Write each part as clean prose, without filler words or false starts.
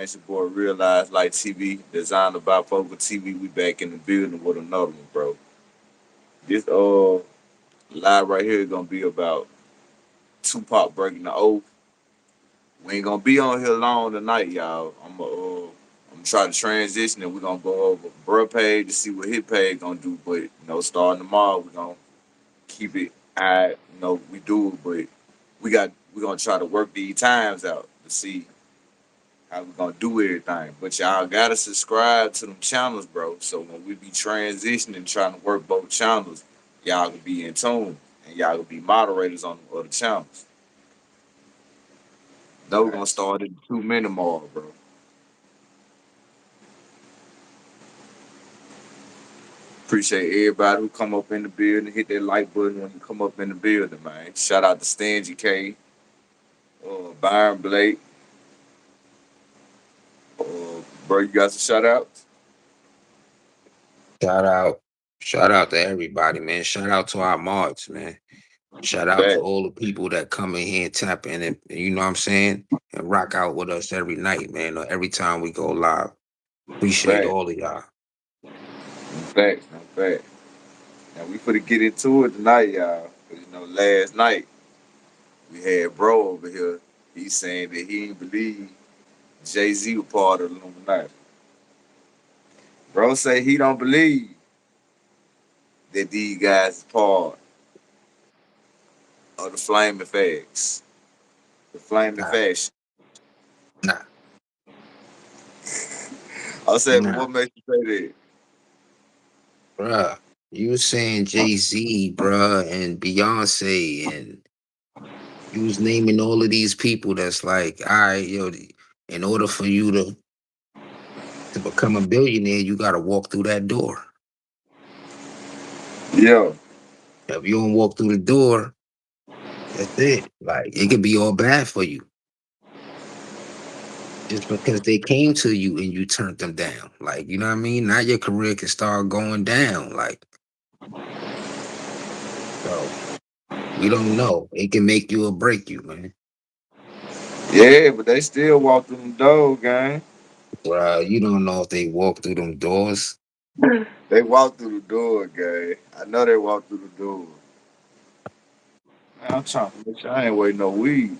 It's your boy Realize Light TV, designed by Focal TV. We back in the building with another one, bro. This live right here is gonna be about Tupac breaking the oath. We ain't gonna be on here long tonight, y'all. I'm try to transition and we're gonna go over bro page to see what his page gonna do. But starting tomorrow, we're gonna keep it high. We do it, but we're gonna try to work these times out to see how we gonna do everything. But y'all gotta subscribe to them channels, bro. So when we be transitioning, trying to work both channels, y'all can be in tune and y'all can be moderators on the other channels. Now we're gonna start at 2 minute mark, bro. Appreciate everybody who come up in the building. Hit that like button when you come up in the building, man. Shout out to Stangy K, Byron Blake. Bro, you got some shout outs? Shout out, shout out to everybody, man. Shout out to our mods, man. Shout out to Fact, all the people that come in here and tap in and you know what I'm saying, and rock out with us every night, man. Or every time we go live. Appreciate fact, all of y'all. fact. Now we finna get into it tonight, y'all. 'Cause, last night we had bro over here. He's saying that he didn't believe Jay-Z was part of the Illuminati. Bro say he don't believe that these guys is part of the Flaming Facts. The Flaming Nah, Facts. nah, I said, but nah, what makes you say that? bruh. You was saying Jay-Z, bruh, and Beyonce, and you was naming all of these people that's like, all right, yo, in order for you to become a billionaire, you gotta walk through that door. Yeah. If you don't walk through the door, that's it. Like it could be all bad for you just because they came to you and you turned them down. Like you know what I mean? Now your career can start going down. Like so, we don't know. It can make you or break you, man. Yeah, but they still walk through them doors, gang. Bruh, you don't know if they walk through them doors. They walk through the door, gang. I know they walk through the door. Man, I'm trying to make sure I ain't waiting no weed.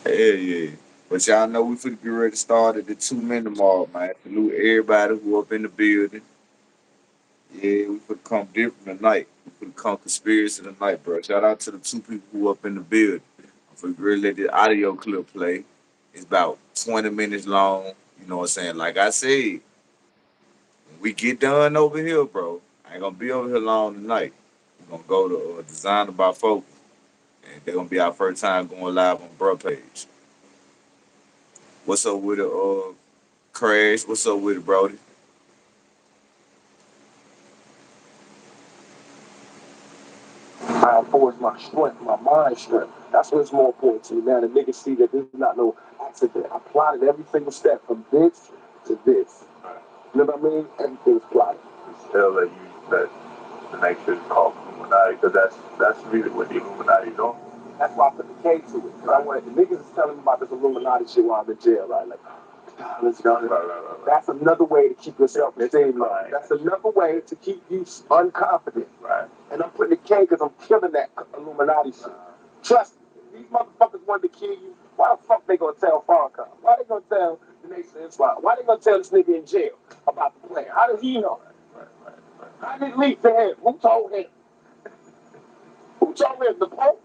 Hell yeah. But y'all know we finna get ready to start at the 2 minute mark, man. Salute everybody who up in the building. Yeah, we finna come different tonight. We finna come conspiracy tonight, bro. Shout out to the two people who up in the building. I'm finna really let the audio clip play. It's about 20 minutes long. You know what I'm saying? Like I said, when we get done over here, bro, I ain't gonna be over here long tonight. We're gonna go to Designer by Focus. And they're gonna be our first time going live on Bro page. What's up with it, Crash? What's up with it, Brody? I forge my strength, my mind strength. That's what's more important to me. Now the niggas see that this is not no accident. I plotted every single step from this to this. You know what I mean? Everything's plotted. Still that the next shit is called Illuminati because that's really what the Illuminati do. That's why I put the K to it. Cause I wanted the niggas is telling me about this Illuminati shit while I'm in jail, right? Like, let's go. Right. That's another way to keep yourself esteemed. That's another way to keep you unconfident. Right. And I'm putting the K because I'm killing that Illuminati shit. Trust me. These motherfuckers wanted to kill you. Why the fuck they gonna tell Farrakhan? Why they gonna tell the Nation of Islam? Why they gonna tell this nigga in jail about the plan? How did he know? How did it leak to him? Who told him? Who told him? The Pope?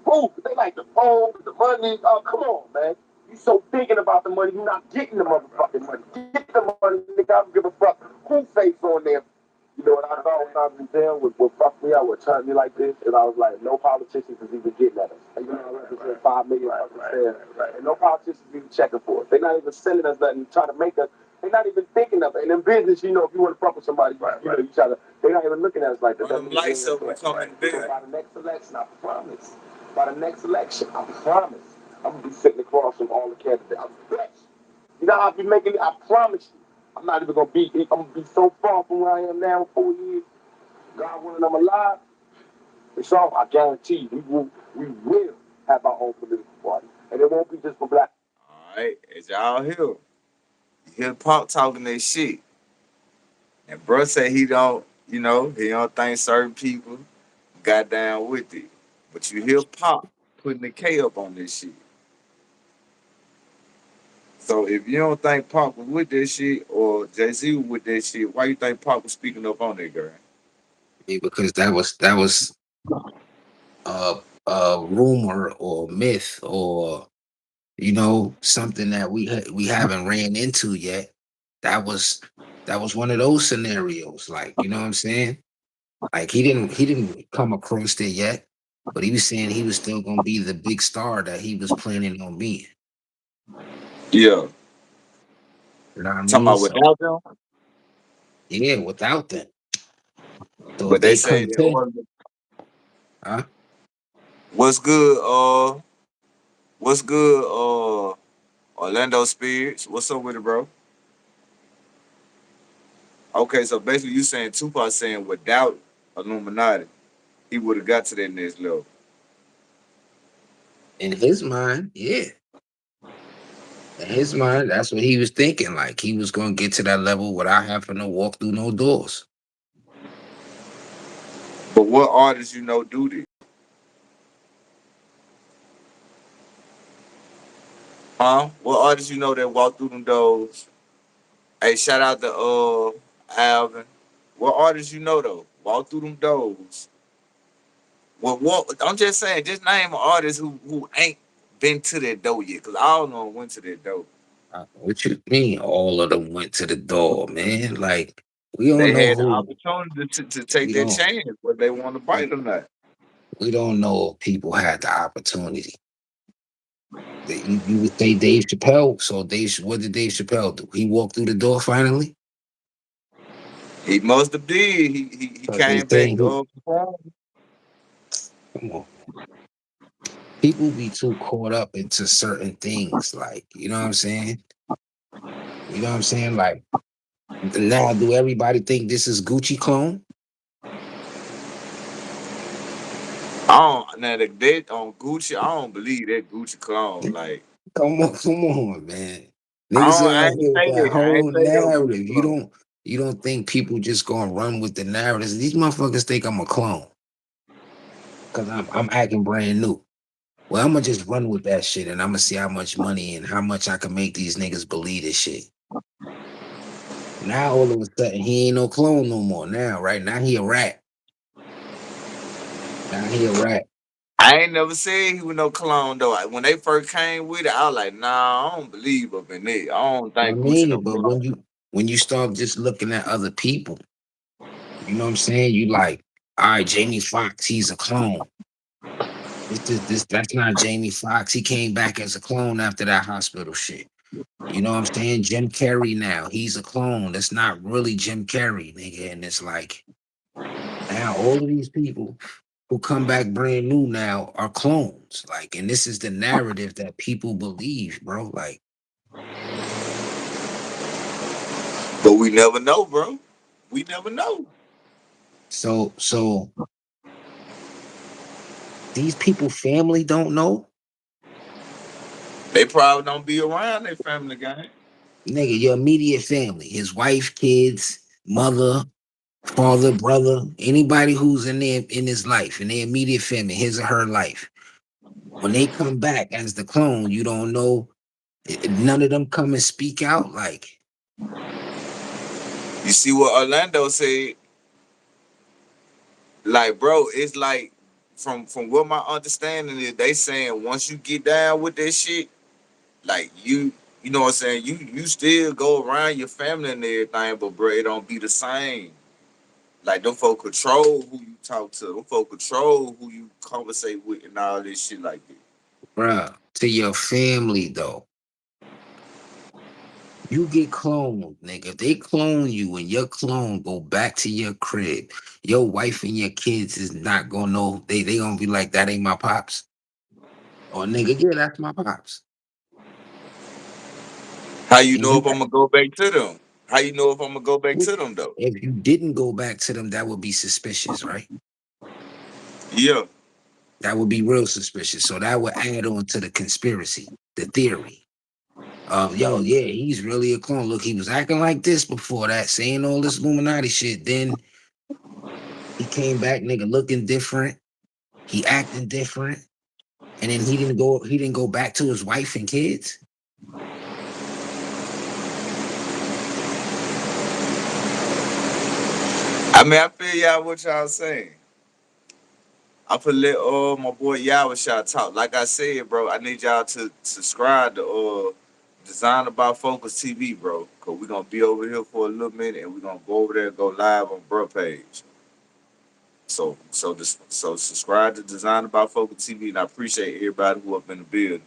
Who? They like the Pope, the money. Oh, come on, man. You so thinking about the money, you're not getting the motherfucking money. Get the money, nigga. I don't give a fuck who face on there. You know what I thought when I was in jail, what fucked me up, what turned me like this, and I was like, no politicians is even getting at us. You know, I represent 5 million fucking fans, and no politicians is even checking for us. They're not even sending us nothing, trying to make us. They're not even thinking of it. And in business, you know, if you want to fuck with somebody, you know, you try to. They're not even looking at us like that. Run them lights up and come in big. By the next election, I promise. By the next election, I promise. I'm gonna be sitting across from all the candidates. I bet you know how I be making it. I promise you. I'm not even gonna be. I'm gonna be so far from where I am now in 4 years. God willing, I'm alive. It's all. I guarantee you, we will have our own political party. And it won't be just for black. All right, as y'all hear, you hear Pop talking that shit, and bro say he don't, he don't think certain people got down with it. But you hear Pop putting the K up on this shit. So if you don't think Pop was with that shit or Jay Z was with that shit, why you think Pop was speaking up on that girl? Because that was a rumor or myth or something that we haven't ran into yet. That was that was one of those scenarios, like, you know what I'm saying? Like, he didn't come across it yet, but he was saying he was still gonna be the big star that he was planning on being. Yeah, You know what I talking mean? about So without them. yeah, without them. So if But they they say come that to, huh? what's good, what's good, Orlando Spirits, what's up with it, bro? Okay, so basically you saying Tupac saying without Illuminati, he would have got to that next level. In his mind, yeah. In his mind, that's what he was thinking. Like, he was gonna get to that level without having to walk through no doors. But what artists do this? Huh? What artists that walk through them doors? Hey, shout out to Alvin. What artists though? Walk through them doors. What I'm just saying, just name an artist who ain't been to that door yet, cause I don't know went to that door. What you mean? All of them went to the door, man. Like, we don't They know had the who. opportunity to take We that don't. chance, but they want to bite or not. We don't know if people had the opportunity. You would say Dave Chappelle. So what did Dave Chappelle do? He walked through the door finally. He must have did. He Because they came back. saying come on, people be too caught up into certain things. Like, you know what I'm saying? You know what I'm saying? Like, now, do everybody think this is Gucci clone? I don't now that on Gucci. I don't believe that Gucci clone. Like Come on, man. I Niggas don't. I out ain't here with say that that. I ain't whole say that Gucci narrative. You clone. don't you don't think people just gonna run with the narratives? These motherfuckers think I'm a clone because I'm acting brand new. Well, I'm gonna just run with that shit and I'm gonna see how much money and how much I can make these niggas believe this shit. Now all of a sudden he ain't no clone no more. Now, right now he a rat. Now he a rat. I ain't never said he was no clone though. When they first came with it, I was like, nah, I don't believe up in it. I don't I think Gucci no mean, but clone. when you start just looking at other people, you know what I'm saying? You like, all right, Jamie Foxx, he's a clone. That's not Jamie Foxx. He came back as a clone after that hospital shit. You know what I'm saying? Jim Carrey now, he's a clone. That's not really Jim Carrey, nigga. And it's like now all of these people who come back brand new now are clones. Like, and this is the narrative that people believe, bro. Like, But we never know, bro. We never know. so these people family don't know. They probably don't be around their family gang. Nigga, your immediate family, his wife, kids, mother, father, brother, anybody who's in his life, in their immediate family, his or her life. When they come back as the clone, you don't know. None of them come and speak out. Like, You see what Orlando said? Like, bro, it's like from what my understanding is, they saying once you get down with this shit, like you know what I'm saying, you still go around your family and everything, but bro, it don't be the same. Like them folk control who you talk to, them folk control who you conversate with and all this shit like that. bruh, to your family though, you get cloned, nigga. If they clone you and your clone go back to your crib, your wife and your kids is not gonna know. They gonna be like, that ain't my pops. Or nigga, yeah, that's my pops. How you And know you if I'm gonna go back to them? How you know if I'm gonna go back What- to them though? If you didn't go back to them, that would be suspicious, right? Yeah. That would be real suspicious. So that would add on to the conspiracy, the theory. Yo, yeah, he's really a clone. Look, he was acting like this before that, saying all this Illuminati shit. Then he came back, nigga, looking different. He acting different. And then he didn't go back to his wife and kids. I mean, I feel y'all what y'all saying. I put let my boy Yawashai talk. Like I said, bro, I need y'all to subscribe to Design About Focus TV, bro. Cause we gonna be over here for a little minute and we gonna go over there and go live on bro page. So subscribe to Design About Focus TV and I appreciate everybody who up in the building.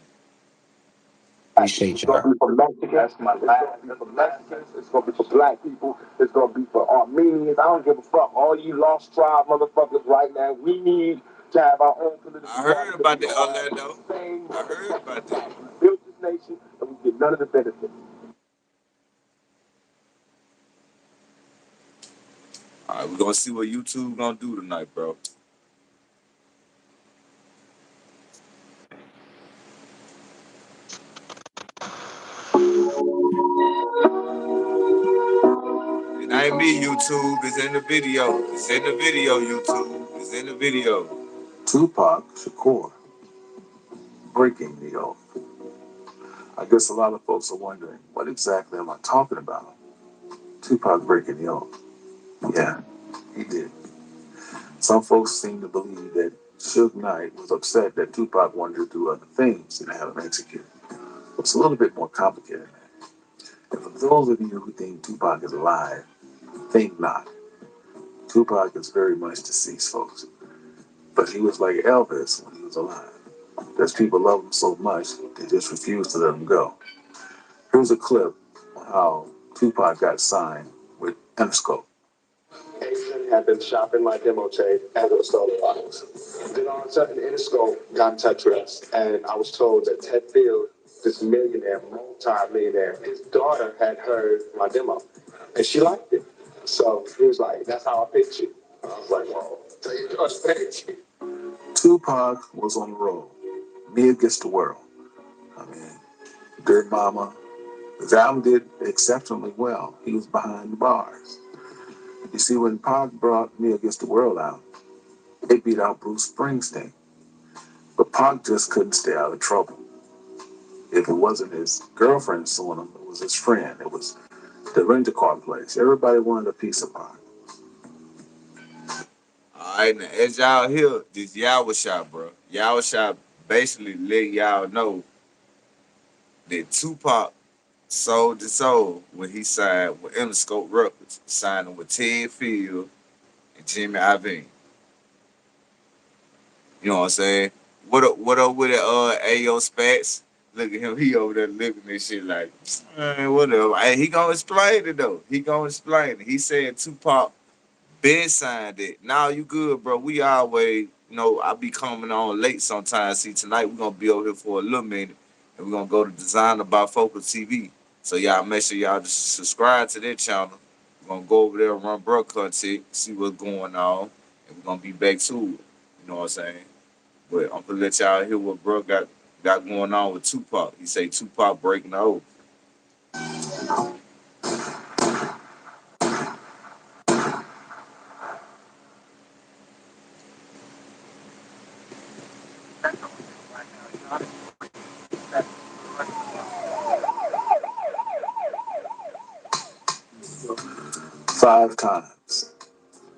Appreciate It's gonna y'all. be for Mexicans. That's my last. It's gonna be for Mexicans. It's gonna be for Black people. It's gonna be for Armenians. I don't give a fuck. All you lost tribe motherfuckers right now. We need to have our own political I party. heard about We that, all have Orlando. the same I heard motherfucking about that. tax. We built this nation and we get none of the benefits. All right, we're gonna see what YouTube gonna do tonight, bro. It ain't me, YouTube. It's in the video. It's in the video, YouTube. It's in the video. Tupac Shakur breaking the oath. I guess a lot of folks are wondering, what exactly am I talking about? Tupac breaking the oath. Yeah, he did. Some folks seem to believe that Suge Knight was upset that Tupac wanted to do other things and have him executed. It's a little bit more complicated than that. And for those of you who think Tupac is alive, think not. Tupac is very much deceased, folks. But he was like Elvis when he was alive. Because people love him so much, they just refuse to let him go. Here's a clip on how Tupac got signed with Interscope. Asian had been shopping my demo tape as it was stolen box. Then all of a sudden, Interscope got in touch with us, and I was told that Ted Field, this millionaire, multi-millionaire, his daughter had heard my demo, and she liked it. So he was like, "That's how I picked you." I was like, "Well, tell your daughter thank you." Tupac was on the road. Me Against the World. I mean, Dirt Mama. His album did exceptionally well. He was behind the bars. You see, when Pac brought Me Against the World out, it beat out Bruce Springsteen. But Pac just couldn't stay out of trouble. If it wasn't his girlfriend suing him, it was his friend. It was the rent-a-car place. Everybody wanted a piece of Pac. All right, now as y'all hear, this Yawashai, bro. Yawashai basically let y'all know that Tupac sold his soul when he signed with Interscope Records, signing with Ted Field and Jimmy Iovine. You know what I'm saying? What up with it, Ayo Spats? Look at him, he over there looking at shit like, whatever. Hey, he gonna explain it though. He gonna explain it. He said Tupac been signed it. Now you good, bro. We always, I be coming on late sometimes. See, tonight we're gonna be over here for a little minute and we're gonna go to Design About Focus TV. So y'all make sure y'all just subscribe to their channel. We're gonna go over there and run bro content, see what's going on, and we're gonna be back to it. You know what I'm saying? But I'm gonna let y'all hear what bro got going on with Tupac. He say Tupac breaking the oath. 5 times.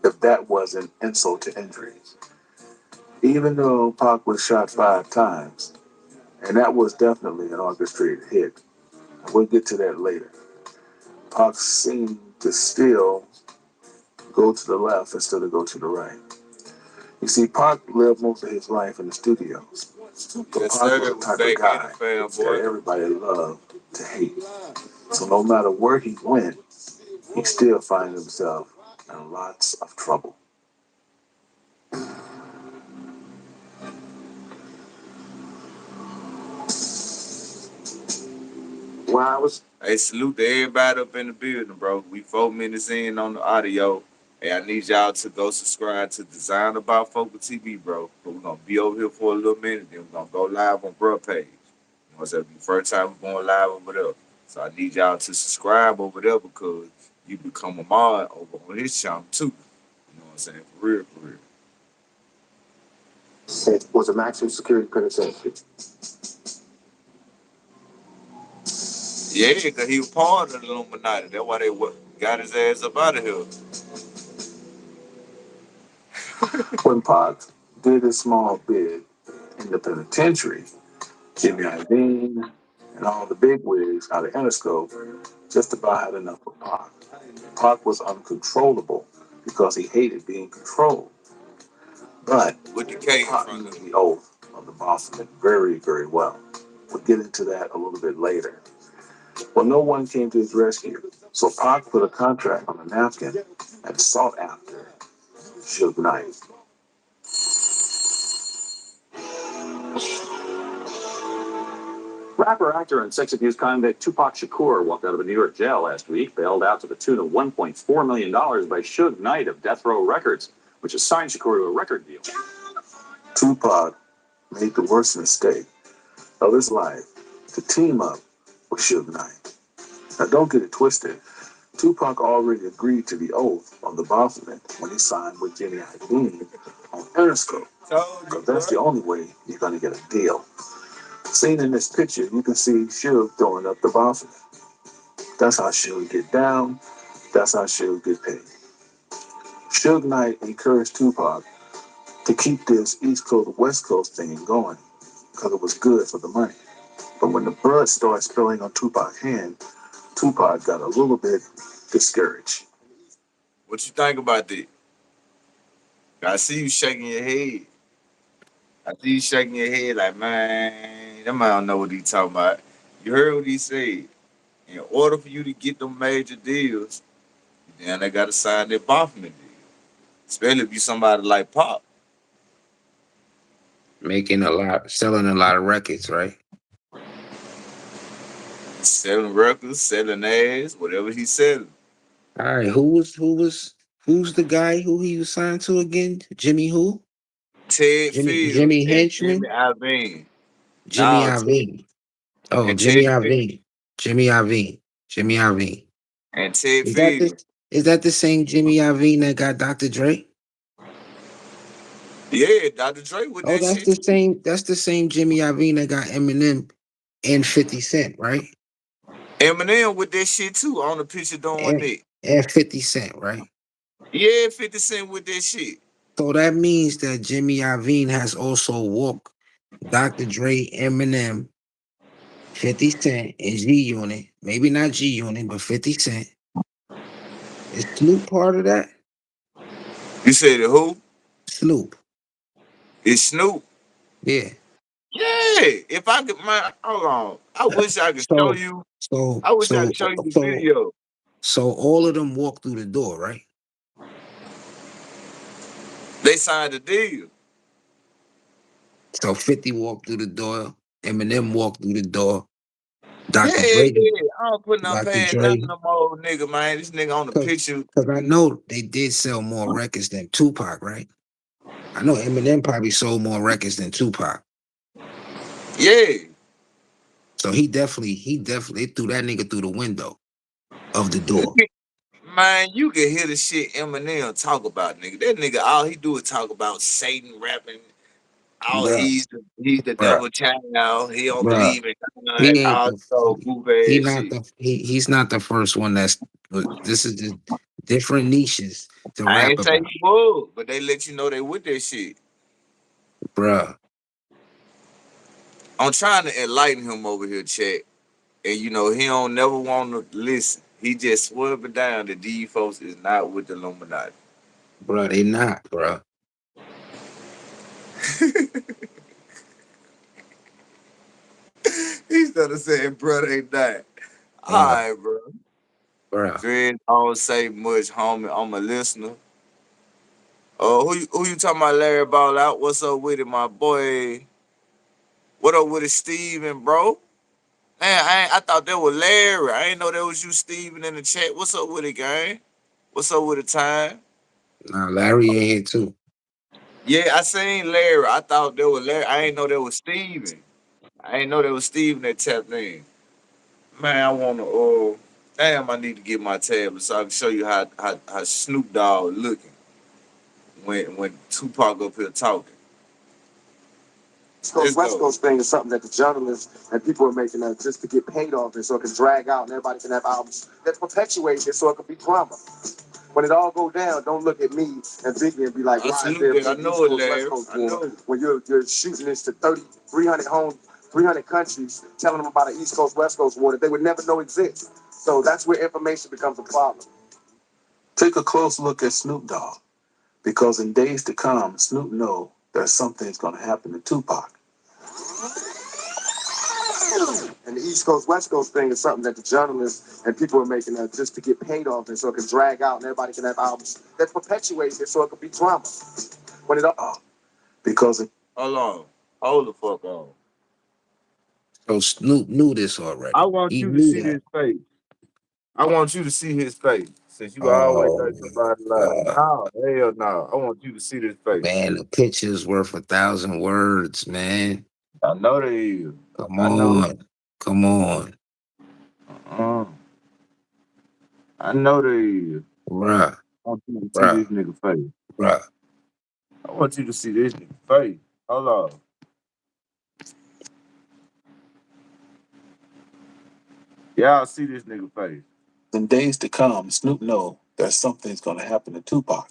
If that wasn't insult to injury. Even though Pac was shot 5 times, and that was definitely an orchestrated hit. We'll get to that later. Pac seemed to still go to the left instead of go to the right. You see, Pac lived most of his life in the studios. But Yes, Pac was sir. the We type of back in the guy fan, that boy. everybody loved to hate. So no matter where he went, he still finds himself in lots of trouble. Hey, salute to everybody up in the building, bro. We 4 minutes in on the audio. Hey, I need y'all to go subscribe to Design About Focal TV, bro. But we're gonna be over here for a little minute, then we're gonna go live on bro page. You know what I'm saying? First time we're going live over there. So I need y'all to subscribe over there because you become a mod over on his channel too. You know what I'm saying? For real, for real. It was a maximum security penitentiary. Yeah, because he was part of the Illuminati. That's why they got his ass up out of here. When Pac did his small bid in the penitentiary, Jimmy Iovine and all the bigwigs out of Interscope just about had enough of Pac. Pac was uncontrollable because he hated being controlled. But With the K in Pac front knew of him. the oath of the Boston very, very well. We'll get into that a little bit later. Well, no one came to his rescue, so Pac put a contract on a napkin and sought after Suge Knight. Rapper, actor, and sex abuse convict Tupac Shakur walked out of a New York jail last week, bailed out to the tune of $1.4 million by Suge Knight of Death Row Records, which has signed Shakur to a record deal. Tupac made the worst mistake of his life to team up with Suge Knight. Now, don't get it twisted. Tupac already agreed to the oath on the Boston when he signed with Jimmy Iovine on Interscope, Told you, because bro. that's the only way you're going to get a deal. Seen in this picture, you can see Suge throwing up the Boston. That's how Suge get down. That's how Suge get paid. Suge Knight encouraged Tupac to keep this East Coast West Coast thing going because it was good for the money. But when the blood started spilling on Tupac's hand, Tupac got a little bit discouraged. What you think about that? I see you shaking your head. I see you shaking your head like, man, that man don't know what he talking about. You heard what he said. In order for you to get them major deals, then they gotta sign their Boston deal. Especially if you somebody like Pop. Making a lot, selling a lot of records, right? Selling records, selling ass, whatever he's selling. All right, who's the guy who he was signed to again? Jimmy who? Ted Field Jimmy and Jimmy Henchman? Iovine. Jimmy Now Ted Iovine. Oh, and Ted Field Jimmy Iovine. Jimmy Iovine. and Ted Is that Field. this? Is that the same Jimmy Iovine that got Dr. Dre? Yeah, Dr. Dre with Oh, that shit too. That's the same Jimmy Iovine that got Eminem and 50 Cent, right? Eminem with that shit too on the picture doing And it. and 50 Cent, right? Yeah, 50 Cent with that shit. So that means that Jimmy Iovine has also walked Dr. Dre, Eminem, 50 Cent, and G Unit. Maybe not G Unit, but 50 Cent. Is Snoop part of that? You said it who? Snoop. It's Snoop. Yeah. Yeah. If I could man, hold on. I wish I could show So you. so I wish I so could show you the so video. so all of them walk through the door, right? They signed the deal. So 50 walked through the door, Eminem walked through the door, Yeah, Dr. yeah, Dre, yeah. I don't put no Dr. past none Dre, of them old nigga, man. This nigga on the cause, picture. cause I know they did sell more records than Tupac, right? I know Eminem probably sold more records than Tupac. Yeah. So he definitely threw that nigga through the window of the door. Man, you can hear the shit Eminem talk about, nigga. That nigga, all he do is talk about Satan rapping. All Bruh, he's the bruh, devil child. He don't bruh. believe in God. He ain't All the so goof he ass not shit. the he's not the first one that's but this is just different niches to I rap ain't say about. he would, but they let you know they with that shit. Bruh, I'm trying to enlighten him over here, chat. And you know, he don't never want to listen. He just swerving down that these folks is not with the Illuminati. bruh, they not, bruh. He started saying, bro, they not. All Bruh, right, bro. bruh. Dread, I don't say much, homie. I'm a listener. Who you talking about, Larry Ball out? What's up with it, my boy? What up with it, Steven, bro? Man, I thought that was Larry. I ain't know that was you, Steven, in the chat. What's up with it, gang? What's up with the time? Nah, Larry in here too. Yeah, I seen Larry. I thought there was Larry. I ain't know there was Steven. I ain't know there was Steven that tapped in. Man, I wanna damn, I need to get my tablet so I can show you how Snoop Dogg looking when Tupac up here talking. East Let's Coast West go. Coast thing is something that the journalists and people are making just to get paid off it so it can drag out and everybody can have albums that perpetuate it so it can be drama. When it all go down, don't look at me and Biggie and be like, I why is salute there a that. I big East know it, Coast West Larry. Coast I war know. when you're shooting this to 30, 300 home, 300 countries, telling them about an East Coast West Coast war that they would never know exists. So that's where information becomes a problem. Take a close look at Snoop Dogg, because in days to come, Snoop know that something's going to happen to Tupac. And the East Coast West Coast thing is something that the journalists and people are making just to get paid off it so it can drag out and everybody can have albums that perpetuate it so it can be drama. When it all because it, Hold on. Hold the fuck on. So Snoop knew this I already. want He you to knew see that. this face. I want you to see his face. Since you always Oh think my somebody like, God. no, hell no. I want you to see this face. Man, the picture's worth 1,000 words, man. I know they is. Come I know. on. Come on. Uh, I know they is. Bruh. I want you to see Bruh. this nigga face. Bruh. I want you to see this nigga face. Hold on. Y'all see this nigga face. in days to come, Snoop know that something's going to happen to Tupac.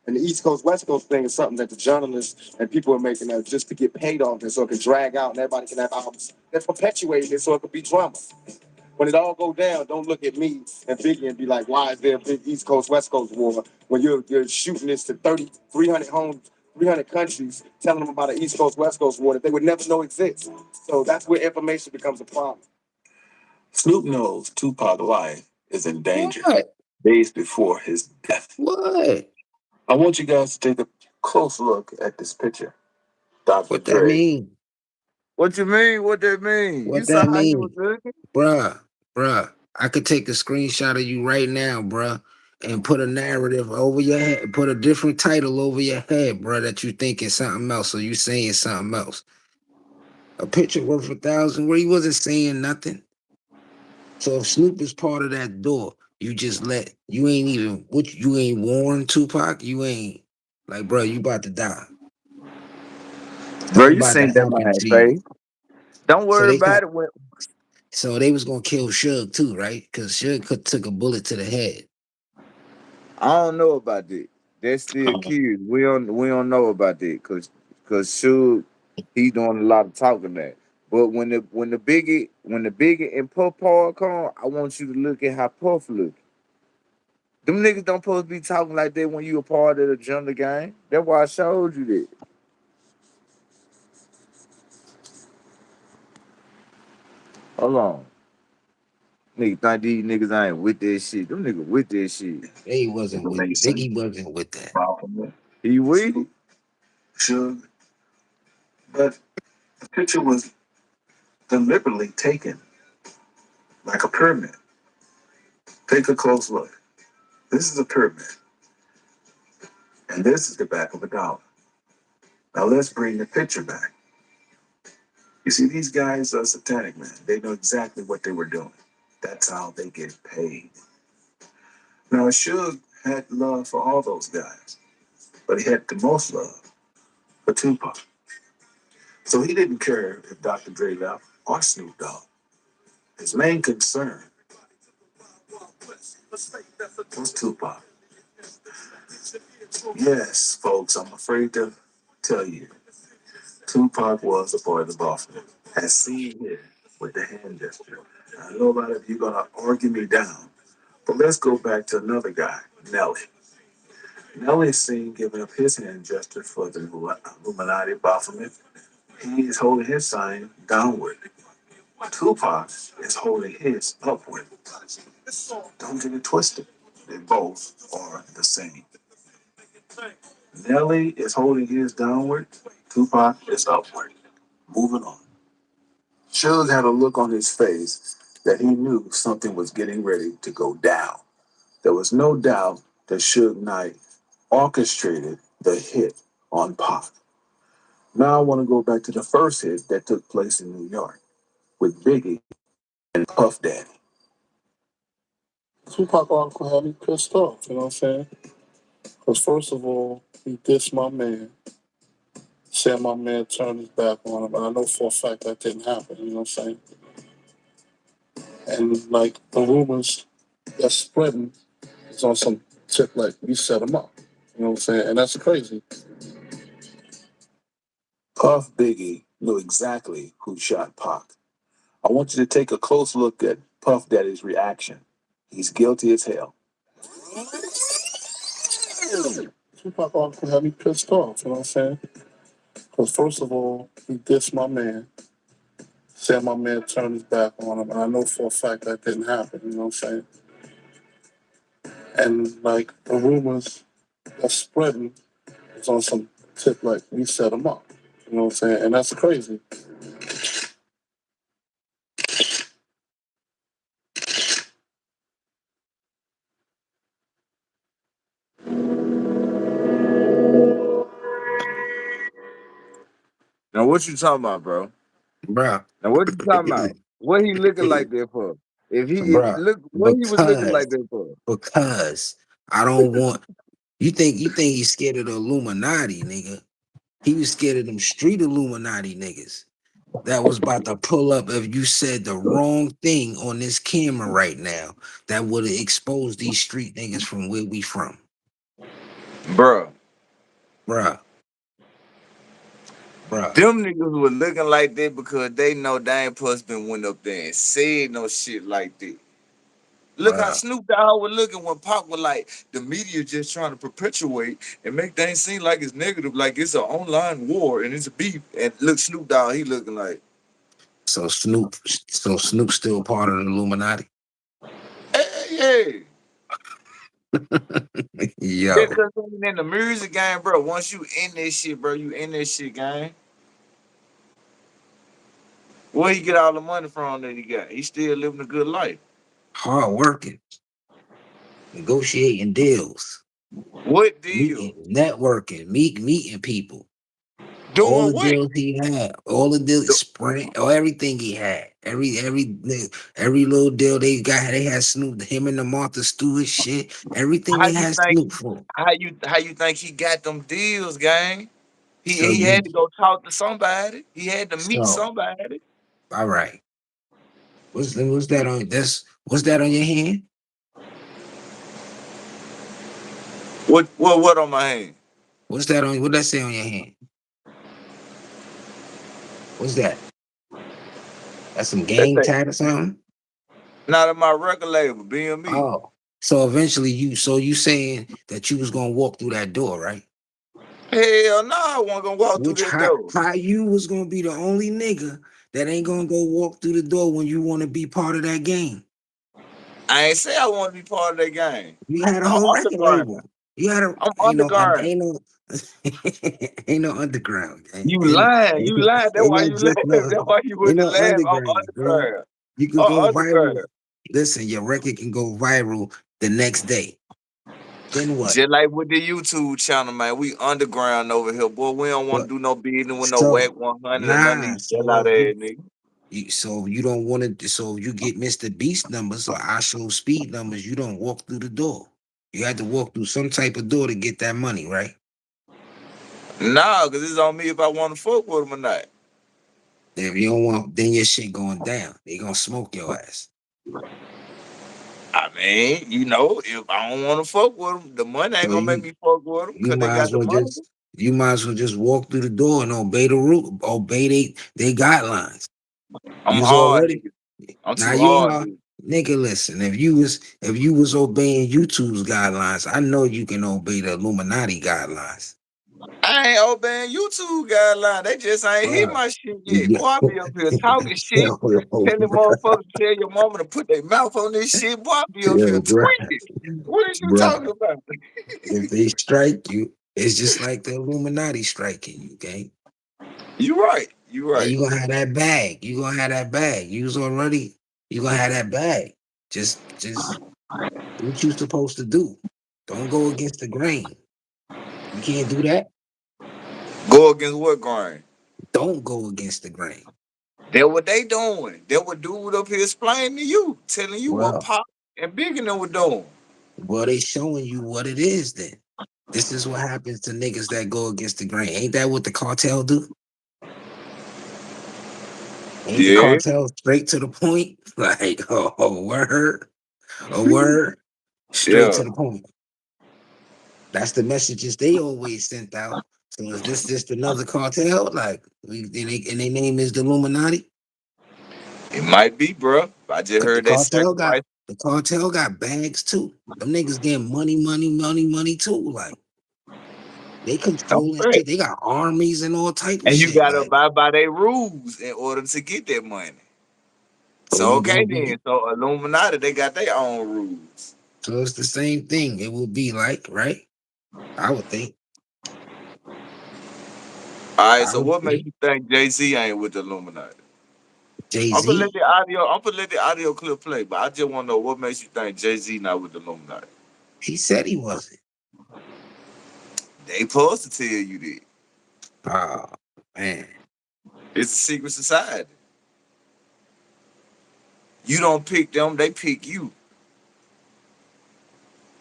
And the East Coast West Coast thing is something that the journalists and people are making just to get paid off it so it can drag out and everybody can have albums that perpetuate it so it can be drama. When it all go down, don't look at me and Biggie and be like, why is there a big East Coast West Coast war when you're shooting this to 30, 300 homes, 300 countries, telling them about an East Coast West Coast war that they would never know exists. So that's where information becomes a problem. Snoop knows Tupac's life is in danger What? days before his death. What? I want you guys to take a close look at this picture. Dr. What that Dre. mean? What you mean? What that mean? You What saw that how he was mean? looking? Bruh. Bruh. I could take a screenshot of you right now, bruh, and put a narrative over your head, put a different title over your head, bruh, that you thinking something else, or you saying something else. A picture worth 1,000 where he wasn't saying nothing. So if Snoop is part of that door, you just let you ain't even what you ain't warned Tupac. You ain't like, bro, you about to die. Bro, Something you about to seen that happen man to you. face. Don't So worry they about got it. When so they was gonna kill Suge too, right? Because Suge took a bullet to the head. I don't know about that. That's still kids. We don't know about that because Suge he doing a lot of talking there. But when the biggie and Puff Paul come, I want you to look at how Puff look. Them niggas don't supposed to be talking like that when you a part of the jungle gang. That's why I showed you that. Hold on. Nigga think these niggas ain't with that shit. Them niggas with that shit. They wasn't with Information. Biggie wasn't with that. Problem. He with it? Suge. But the picture was deliberately taken like a pyramid. Take a close look. This is a pyramid, and this is the back of a dollar. Now let's bring the picture back. You see, these guys are satanic, man. They know exactly what they were doing. That's how they get paid. Now, Suge had love for all those guys, but he had the most love for Tupac. So he didn't care if Dr. Dre left or Snoop Dogg. His main concern was Tupac. Yes, folks, I'm afraid to tell you, Tupac was a part of the Boston. As seen here with the hand gesture. I know a lot of you are gonna argue me down, but let's go back to another guy, Nelly. Nelly is seen giving up his hand gesture for the Illuminati Baphomet. He is holding his sign downward. Tupac is holding his upward. Don't get it twisted. They both are the same. Nelly is holding his downward. Tupac is upward. Moving on. Suge had a look on his face that he knew something was getting ready to go down. There was no doubt that Suge Knight orchestrated the hit on Pac. Now I want to go back to the first hit that took place in New York with Biggie and Puff Daddy. Tupac article had me pissed off, you know what I'm saying? Because first of all, he dissed my man, said my man turned his back on him, and I know for a fact that didn't happen, you know what I'm saying? And like the rumors that's spreading is on some tip like we set him up, you know what I'm saying? And that's crazy. Puff Biggie knew exactly who shot Pac. I want you to take a close look at Puff Daddy's reaction. He's guilty as hell. Tupac article had me pissed off, you know what I'm saying? Because first of all, he dissed my man, said my man turned his back on him, and I know for a fact that didn't happen, you know what I'm saying? And like the rumors that's spreading is on some tip like we set him up, you know what I'm saying? And that's crazy. Now what you talking about, bro? bruh. Now what you talking about? What he looking like that for? If Bruh, look, what he was looking because like that for? because I don't want you think he's scared of the Illuminati, nigga. He was scared of them street Illuminati niggas that was about to pull up if you said the wrong thing on this camera right now that would have exposed these street niggas from where we from. Bruh. Bruh, bruh, Them niggas was looking like that because they know they ain't supposed to been went up there and said no shit like that. Look how bruh. Snoop Dogg was looking when Pac was like, the media just trying to perpetuate and make things seem like it's negative, like it's an online war and it's a beef. And look, Snoop Dogg, he looking like, So Snoop still part of the Illuminati. hey. Yo, Because in the music game, bro, once you in this shit, bro, you in this shit game. Where he get all the money from that he got? He still living a good life. hard working, negotiating deals, What deal? meeting, networking, meeting people. All Doing the what? deals he had, all the deals, Sprint, or everything he had, every little deal they got, they had Snoop, him and the Martha Stewart shit, everything How they you had think? Snoop for. How you think he got them deals, gang? He So he you, had to go talk to somebody. He had to meet so somebody. all right, what's that on? What's that on your hand? What on my hand? What's that on? What that say on your hand? What's that? That's some That's gang it. tat or something? Not in my record label, BME. Oh, so eventually you saying that you was gonna walk through that door, right? Hell no, I wasn't gonna walk through Which that how, door. how you was gonna be the only nigga that ain't gonna go walk through the door when you want to be part of that game? I ain't say I want to be part of that game. You had a I'm whole record underground. label. You had a I'm underground. ain't no ain't no underground gang. You lying. You Ain't, lying. That's ain't why not you laugh. just no That's why you ain't went to no laugh. I'm underground, bro. underground. You could I'm go viral. underground. Listen, your record can go viral the next day. Then what? Just like with the YouTube channel, man. We underground over here, boy. We don't want But to do no business with no so whack 100 or none of nah. these sellout ass niggas. So you don't want to. So you get Mr. Beast numbers or I show speed numbers. You don't walk through the door. You had to walk through some type of door to get that money, right? Nah, because it's on me if I want to fuck with them or not. If you don't want, then your shit going down. They gonna smoke your ass. I mean, if I don't want to fuck with them, the money ain't So gonna make me fuck with them you because they might got as the well money. just walk through the door and obey the rule, obey they guidelines. I'm You's hard, already nigga. I'm now too you hard, are nigga. nigga. Listen, if you was obeying YouTube's guidelines, I know you can obey the Illuminati guidelines. I ain't obeying YouTube guidelines. They just ain't hit Bruh. my shit yet. Yeah. Boy, I be up here talking shit, telling Yo, motherfuckers, tell your mama to put their mouth on this shit. Boy, I be up here yo, bruh, tweaking. What is you bruh. talking about? If they strike you, it's just like the Illuminati striking you, gang. You right. You And right. you gonna have that bag. You gonna have that bag. You was already. You gonna have that bag. Just What you supposed to do? Don't go against the grain. You can't do that. Go against what grind? Don't go against the grain. That what they doing. That what dude up here explaining to you, telling you what Well, Pop and Big and them were doing. well, they showing you what it is then. This is what happens to niggas that go against the grain. Ain't that what the cartel do? Ain't the Yeah, cartel straight to the point? Like, oh, a word, straight yeah. to the point. That's the messages they always sent out. So is this just another cartel? Like, and they name is the Illuminati? It might be, bro. I just Cause heard that sacrifice. the cartel got bags too. Them niggas getting money too. Like they Don't controlling fret. shit. They got armies and all type of And you shit. gotta Like, abide by their rules in order to get that money. oh, So you okay gonna then. be So Illuminati, they got their own rules. so it's the same thing. It will be like, right? I would think. All right. I So would what makes think you think Jay Z ain't with the Illuminati? Jay I'm gonna let Z. the audio. I'm gonna let the audio clip play, but I just want to know what makes you think Jay Z not with the Illuminati. He said he wasn't. They supposed to tell you that Oh man. it's a secret society. You don't pick them; they pick you.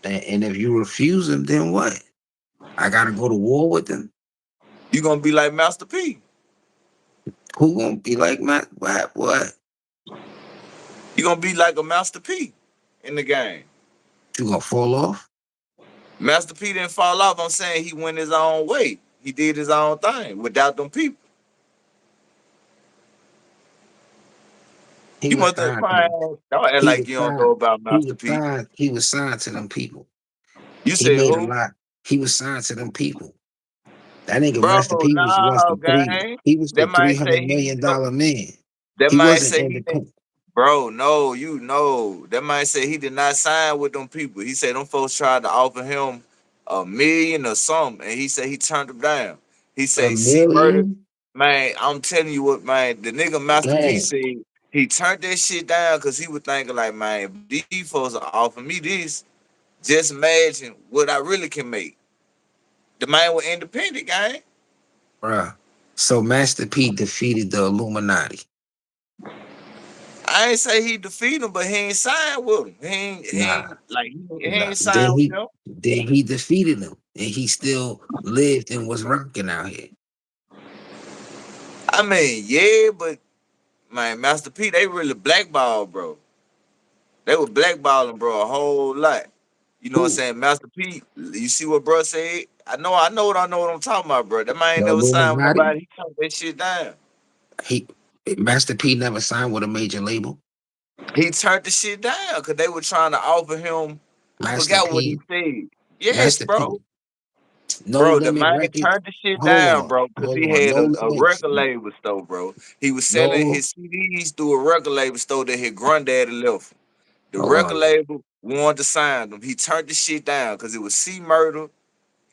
And if you refuse him, then what? I gotta go to war with them. You gonna be like Master P. Who gonna be like, man, what? What? You gonna be like a Master P in the game. You gonna fall off? Master P didn't fall off. I'm saying he went his own way. He did his own thing without them people. He You was must have signed to them. fine. Don't act He like was you don't know signed. about Master P. He was signed to them people. You He said made a who? lot. He was signed to them people. That nigga Bro, Master P was once no, the three. gang. He was the That three might say hundred he million dollar man. that He might wasn't say he didn't. independent. Bro, no, you know. That might say he did not sign with them people. He said them folks tried to offer him a million or something, and he said he turned them down. He A said, see murder. million? Man, I'm telling you what, man, the nigga Master P Gang, said he turned that shit down because he was thinking like, man, if these folks are offering me this, just imagine what I really can make. The man was independent, gang. bruh. So Master P defeated the Illuminati. I ain't say he defeated him, but he ain't signed with him. He Nah, ain't like he nah. ain't signed with them. Then he defeated him, and he still lived and was rocking out here. I mean, yeah, but man, Master P, they really blackballed, bro. They were blackballing, bro, a whole lot. You know what I'm Who? saying? Master P, you see what bro said? I know what I'm talking about, bro. That man The ain't never signed with Illuminati? nobody. He turned that shit down. He Master P never signed with a major label. He turned the shit down because they were trying to offer him. I Master forgot what he P, said. Yes, Master P, bro. No Bro, the Limit man Records. turned the shit down, bro, because he Hold on, had No a Limits, record label store, bro. He was selling no. his CDs through a record label store that his granddaddy left him. The Hold record on, now. label wanted to sign him. He turned the shit down because it was C Murder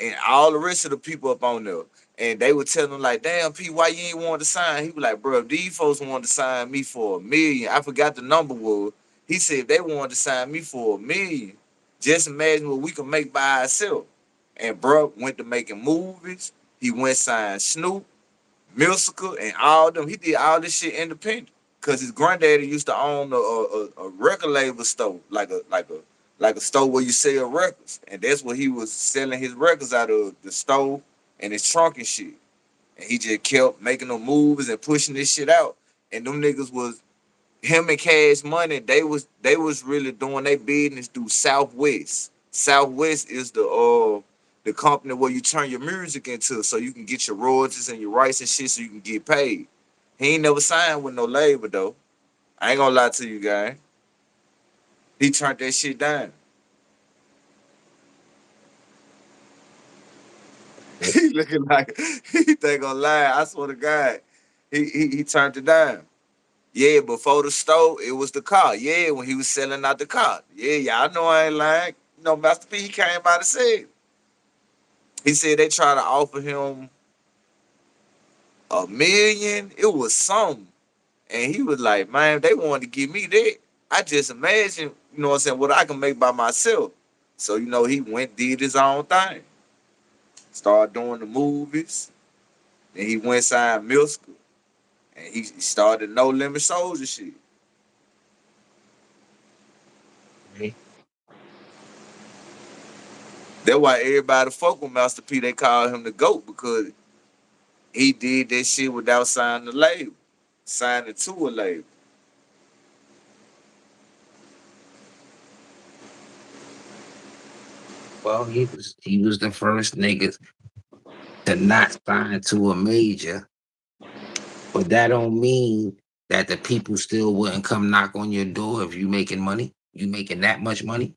and all the rest of the people up on there. And they would tell him like, damn, P, why you ain't want to sign? He was like, bro, if these folks wanted to sign me for a million, I forgot the number was. He said if they wanted to sign me for a million, just imagine what we could make by ourselves. And bro went to making movies. He went signed Snoop, Musical, and all them. He did all this shit independent. Cause his granddaddy used to own a record label store, like a store where you sell records, and that's what he was selling his records out of the store and his trunk and shit. And he just kept making them moves and pushing this shit out. And them niggas was him and Cash Money. They was really doing their business through Southwest. Southwest is the company where you turn your music into, so you can get your royalties and your rights and shit, so you can get paid. He ain't never signed with no label though. I ain't gonna lie to you, guys. He turned that shit down. He looking like he think gonna lie. I swear to God, he turned it down. Yeah, before the store, it was the car. Yeah, when he was selling out the car. Yeah, y'all know I ain't lying. You know, Master P, he came out and said. He said they tried to offer him a million. It was something. And he was like, man, they wanted to give me that. I just imagine you know what I'm saying, what I can make by myself. So, he went, did his own thing. Started doing the movies. Then he went signed Milska. And he started No Limit Soldier shit. Okay. That's why everybody fuck with Master P. They call him the GOAT because he did that shit without signing the label. Signing to a label. Well, he was the first nigga to not sign to a major, but that don't mean that the people still wouldn't come knock on your door if you making money. You making that much money?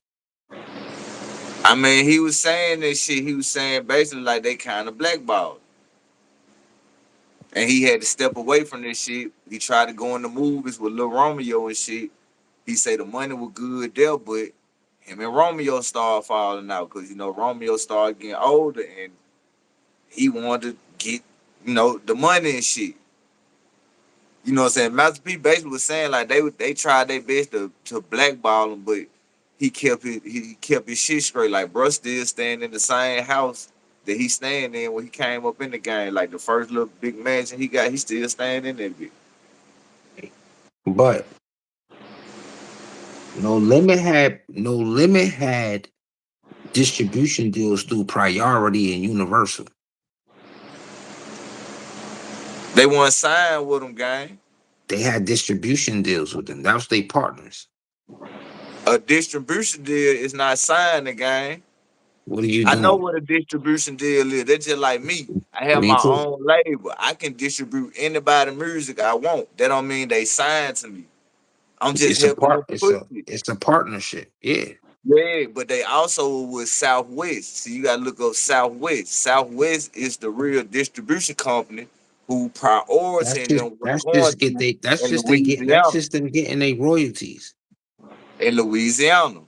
I mean, he was saying this shit. He was saying basically like they kind of blackballed. And he had to step away from this shit. He tried to go in the movies with Lil Romeo and shit. He said the money was good there, but him and Romeo started falling out because Romeo started getting older and he wanted to get the money and shit. You know what I'm saying? Master P basically was saying like they tried their best to blackball him, but he kept his shit straight. Like bro still staying in the same house that he staying in when he came up in the game. Like the first little big mansion he got, he still staying in that bitch. But no limit had distribution deals through Priority and Universal. They want to sign with him, gang. They had distribution deals with them. That was their partners. A distribution deal is not signed, the gang. What are you I know doing? what a distribution deal is. They're just like me. I have Me my too. own label. I can distribute anybody music I want. That don't mean they signed to me. I'm just It's a helping part. them It's push a it. it's a partnership. Yeah, Yeah, but they also with Southwest. So you gotta look up Southwest. Southwest is the real distribution company who that's priority and just them was that's going just get to they that's in just they get that's Louisiana. just them getting their royalties. In Louisiana.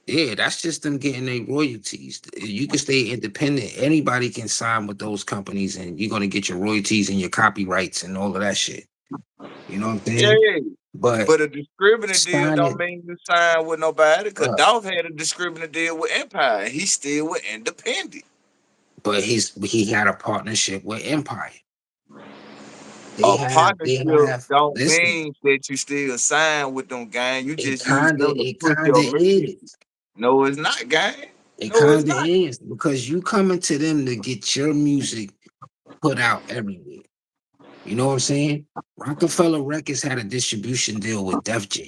Yeah, that's just them getting their royalties. You can stay independent. Anybody can sign with those companies, and you're gonna get your royalties and your copyrights and all of that shit. You know what I'm saying? Yeah. But But a distributor deal don't signing, mean you sign with nobody. Cause uh, Dolph had a distributor deal with Empire and he still with Independent. but he had a partnership with Empire. They A have they partnership have don't listen. mean that you still sign with them, gang. You It just use kinda them to it push kinda your music. is. No, it's not, gang. It No, it's kinda not. is because you coming to them to get your music put out everywhere. You know what I'm saying? Rockefeller Records had a distribution deal with Def Jam.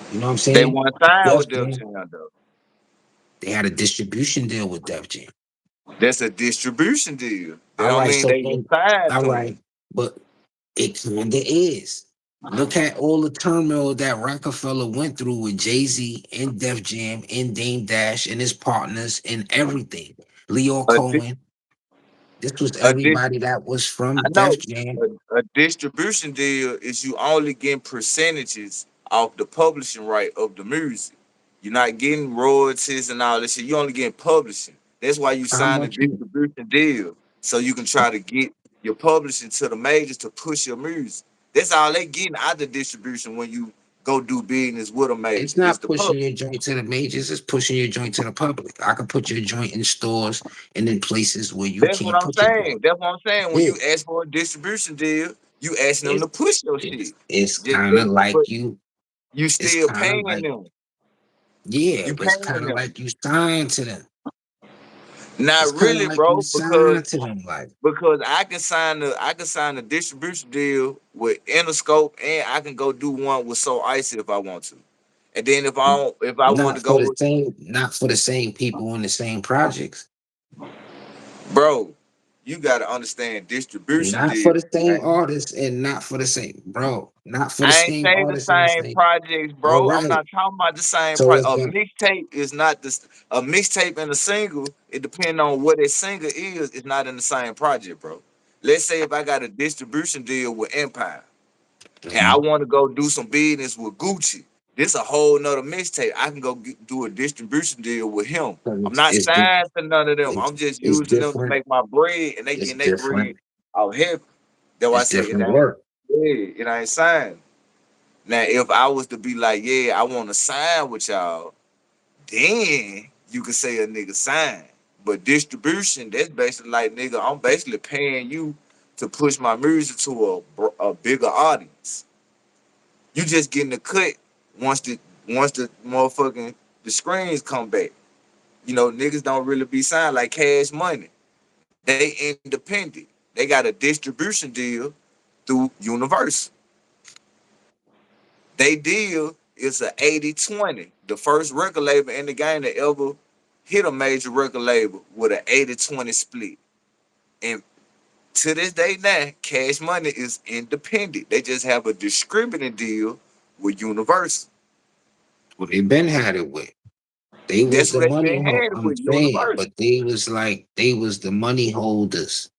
You know what I'm They saying? want to sign Def with them Jam, channel though. they had a distribution deal with Def Jam. That's a distribution deal. That All don't right, mean so they was then, signed all to them. right, but it kinda is. Look at all the turmoil that Rockefeller went through with Jay-Z and Def Jam and Dame Dash and his partners and everything. Leo A, di- Cohen. This was a dis- everybody that was from I know Def Jam. a distribution deal is you only getting percentages off the publishing right of the music. You're not getting royalties and all this shit. You only getting publishing. That's why you How sign a much you distribution deal so you can try to get your publishing to the majors to push your music. That's all they getting out the distribution when you go do business with a it's major. It's not the pushing public. your joint to the majors, it's pushing your joint to the public. I can put your joint in stores and in places where you That's what can't I'm put your joint. saying. That's what I'm saying. When Yeah. you ask for a distribution deal, you asking them It's to push your it's shit. it's Just, kind of but like you, you it's still kind of paying like, them. yeah, You but it's paying kind of them. like you signed to them. It's Not kind of really, like you bro, because signed to them. Like, because I can sign a distribution deal with Interscope and I can go do one with So Icy if I want to. And then if I want to go with not for the same people on the same projects. bro, you gotta understand distribution Not for deal, the same man. artist and not for the same bro. Not for the I ain't same say the artist and the same same. projects, All bro. I'm right. not talking about the same So project. it's A gonna mixtape is not this. A mixtape and a single. It depends on what a single is. It's not in the same project, bro. Let's say if I got a distribution deal with Empire and I Mhm. want to go do some business with Gucci, this a whole nother mixtape. I can go do a distribution deal with him. 'Cause I'm not signed to none of them. it's I'm just it's using them to different. make my bread, and they It's getting their bread different. out here. That's why I It's say it different ain't. work. Yeah, it ain't signed. Now, if I was to be like, yeah, I want to sign with y'all, then you could say a nigga sign. But distribution, that's basically like, nigga, I'm basically paying you to push my music to a bigger audience. You just getting the cut once the motherfucking the screens come back. You know, niggas don't really be signed like Cash Money. They independent. They got a distribution deal through Universal. They deal is a 80-20. The first record label in the game that ever hit a major record label with an 80-20 split. And to this day now, Cash Money is independent. They just have a distributing deal with Universal. Well, they been had it with. They was That's the what they money been hold. had I'm with saying, Universal. but they was like they was the money holders.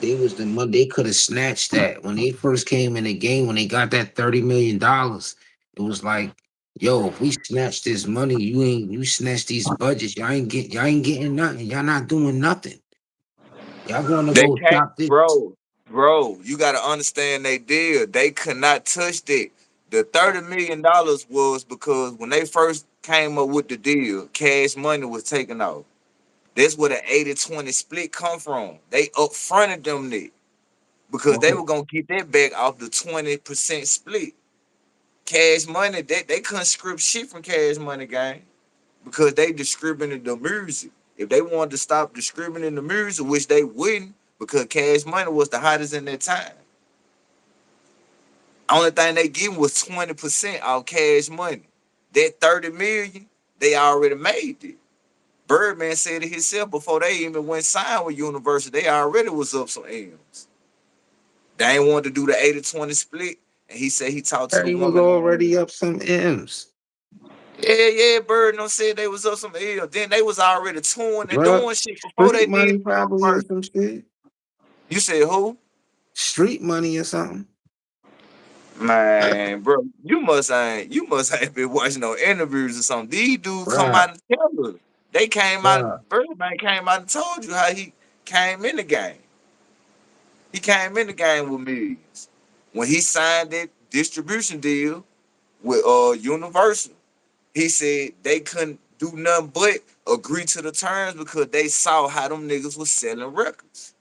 They was the money. They could have snatched that when they first came in the game. When they got that $30 million, it was like, yo, if we snatch this money, you snatch these budgets. Y'all ain't getting nothing. Y'all not doing nothing. Y'all going to They go can't, chop this. bro. You got to understand they deal. They could not touch that. The $30 million was because when they first came up with the deal, Cash Money was taken off. That's where the 80-20 split come from. They upfronted them that because they Okay. were gonna get that back off the 20% split. Cash Money, they couldn't script shit from Cash Money gang because they distributed the music. If they wanted to stop distributing the music, which they wouldn't, because Cash Money was the hottest in that time. Only thing they give was 20% off Cash Money. That 30 million, they already made it. Birdman said it himself before they even went signed with Universal. They already was up some M's. They ain't wanted to do the 80-20 split. And he said he talked to the He was woman named. already up some M's, Yeah, Bird don't said they was up some M's. Then they was already touring and bro. doing shit before Street they did money probably or Universal. some shit. You said who? Street money or something. Man, bro, you must ain't been watching no interviews or something. These dudes come Bruh, out and tell us. They came out, bruh. Birdman came out and told you how he came in the game. He came in the game with millions. When he signed that distribution deal with Universal, he said they couldn't do nothing but agree to the terms because they saw how them niggas was selling records.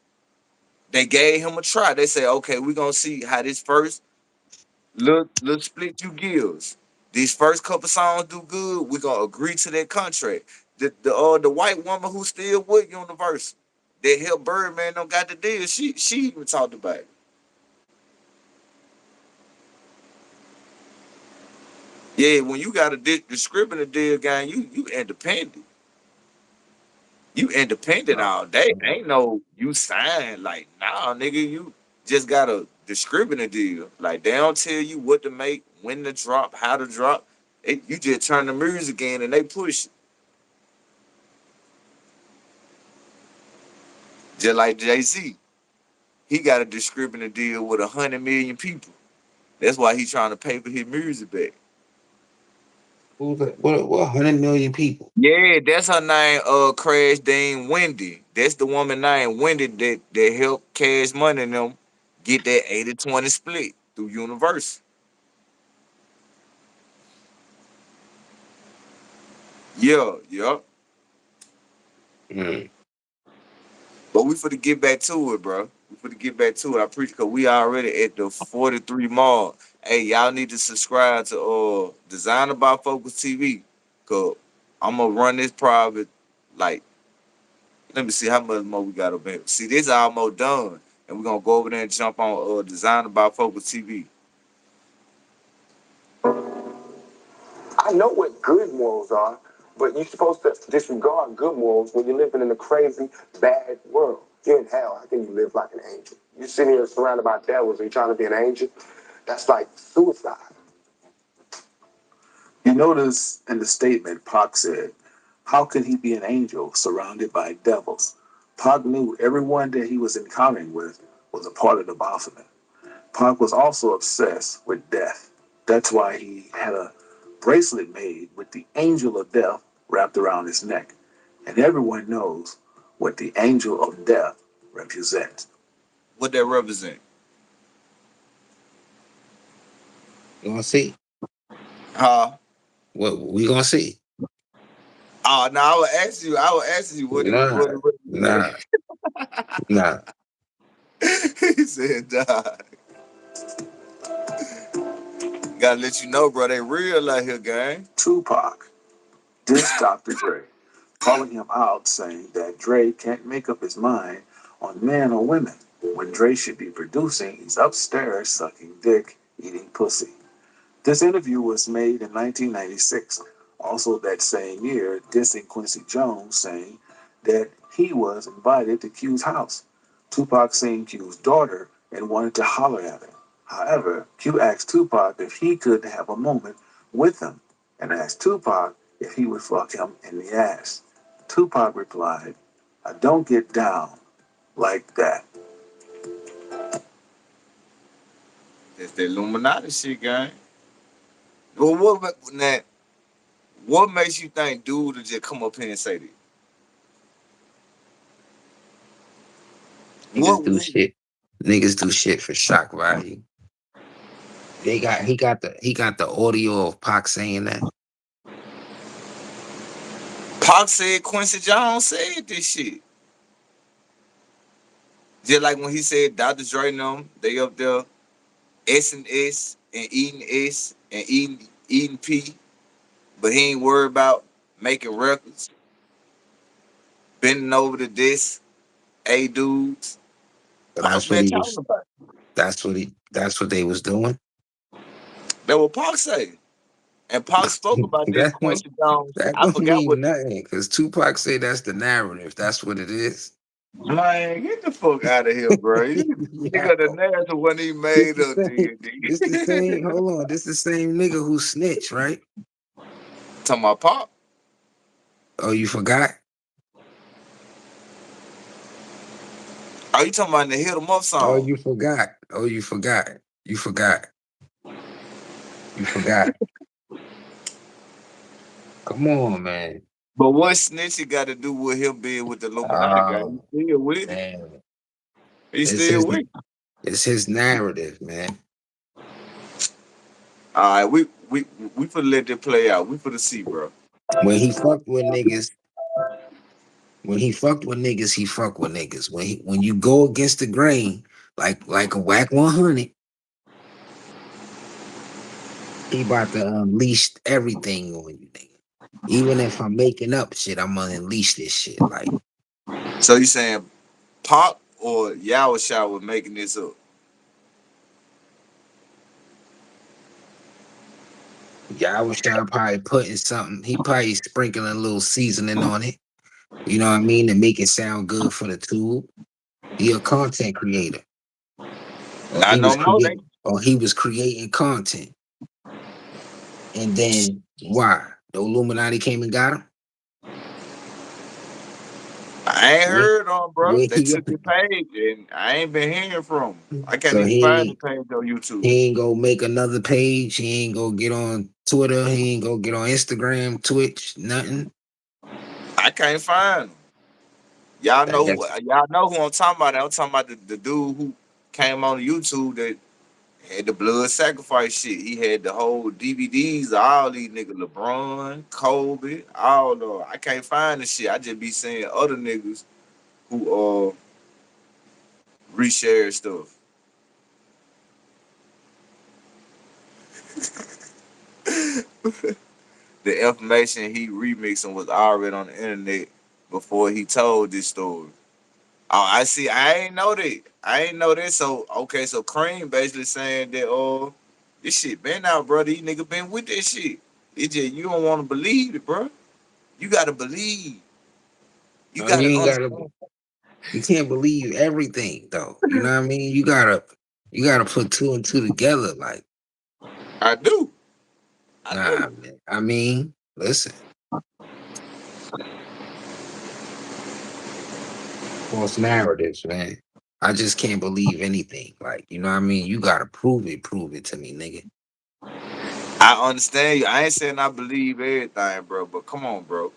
They gave him a try. They said, okay, we're gonna see how this first little split you gives. These first couple songs do good, we're gonna agree to that contract. The white woman who still with Universal that helped Birdman don't got the deal. She even talked about it. Yeah, when you got a distributor deal, gang, you independent. You independent all day. Ain't no you sign like nah, nigga. You just got a distributor deal. Like they don't tell you what to make, when to drop, how to drop. You just turn the music in and they push it. Just like Jay-Z. He got a distributor deal with 100 million people. That's why he trying to pay for his music back. Who's that? What 100 million people? Yeah, that's her name, Crash Dean Wendy. That's the woman named Wendy that helped Cash Money and them get that 80-20 split through Universal. Yeah. Mm. But we finna get back to it, bro. We finna get back to it. I preach because we already at the 43 mark. Hey, y'all need to subscribe to Designer by Focus TV. Cause I'm gonna run this private. Like, let me see how much more we got available. See, this almost done. And we're gonna go over there and jump on Designer by Focus TV. I know what good morals are, but you're supposed to disregard good morals when you're living in a crazy, bad world. You're in hell. How can you live like an angel? You're sitting here surrounded by devils and you're trying to be an angel? That's like suicide. You notice in the statement, Pac said, how can he be an angel surrounded by devils? Pac knew everyone that he was encountering with was a part of the Baphomet. Pac was also obsessed with death. That's why he had a bracelet made with the angel of death wrapped around his neck. And everyone knows what the angel of death represents. What that represent? You gonna see? Huh? What we gonna see? Oh no, I would ask you. I would ask you Nah, what he say. nah, nah. He said, "Nah, gotta let you know, bro. They real out here, gang." Tupac dissed Dr. Dre, calling him out, saying that Dre can't make up his mind on men or women. When Dre should be producing, he's upstairs sucking dick, eating pussy. This interview was made in 1996, also that same year, dissing Quincy Jones, saying that he was invited to Q's house. Tupac seen Q's daughter and wanted to holler at her. However, Q asked Tupac if he could have a moment with him and asked Tupac if he would fuck him in the ass. Tupac replied, I don't get down like that. That's the Illuminati shit, gang. Well, what makes you think dude to just come up here and say that? Niggas What, do what shit. Niggas do shit for shock value. He got the audio of Pac saying that. Pac said Quincy Jones said this shit. Just like when he said Dr. Dre and them, they up there S and eating P, but he ain't worried about making records, bending over to this, A dudes. So Pac that's what been he talking was. about it. That's what they was doing. That what Pac say. And Pac spoke about this that don't Quincy Jones. that I don't forgot what. mean nothing. Cause Tupac say that's the narrative. That's what it is. Man, get the fuck out of here, bro. Nigga, the Yo, narrative when he this made the up same. D&D. This the same. Hold on. This the same nigga who snitched, right? Talking about Pop. Oh, you forgot? Oh, you talking about the Hit 'em Up Oh, song? you forgot. Oh, you forgot. You forgot. You forgot. Come on, man. But what snitching got to do with him being with the Illuminati guy? Oh He still with it. man. He It's still his with it. it's his narrative, man. All right, we finna let that play out. We finna see, bro. When he fucked with niggas, when he fucked with niggas, he fucked with niggas. When you go against the grain, like a whack 100, he about to unleash everything on you, nigga. Even if I'm making up shit, I'm gonna unleash this shit. Like So you saying Pop or Yawasha was making this up? y'all was trying probably putting something. He probably sprinkling a little seasoning on it. You know what I mean? To make it sound good for the tube. He a content creator. Or Not he no was more. creating or he was creating content. And then why? The Illuminati came and got him? I ain't Where, heard on, bro. where They he took the page, and I ain't been hearing from 'em. I can't so even find the page on YouTube. he ain't go make another page. He ain't go get on Twitter. He ain't go get on Instagram, Twitch, nothing. I can't find him. I guess Y'all know who I'm talking about. I'm talking about the dude who came on YouTube that had the blood sacrifice shit. He had the whole DVDs of all these niggas, LeBron, Kobe, all the. I can't find the shit. I just be seeing other niggas who reshare stuff. The information he remixing was already on the internet before he told this story. Oh, I see. I ain't know that. I ain't know that. So okay, so Cream basically saying that this shit been out, bro. These nigga been with this shit. It just you don't want to believe it, bro. You gotta believe. You you gotta ain't gotta understand. you can't believe everything though. You know what I mean? You gotta put two and two together. Like, I do. I nah, do. man. I mean, listen, false narratives, man. I just can't believe anything. Like, you know what I mean? You gotta prove it to me, nigga. I understand you. I ain't saying I believe everything, bro. But come on, bro.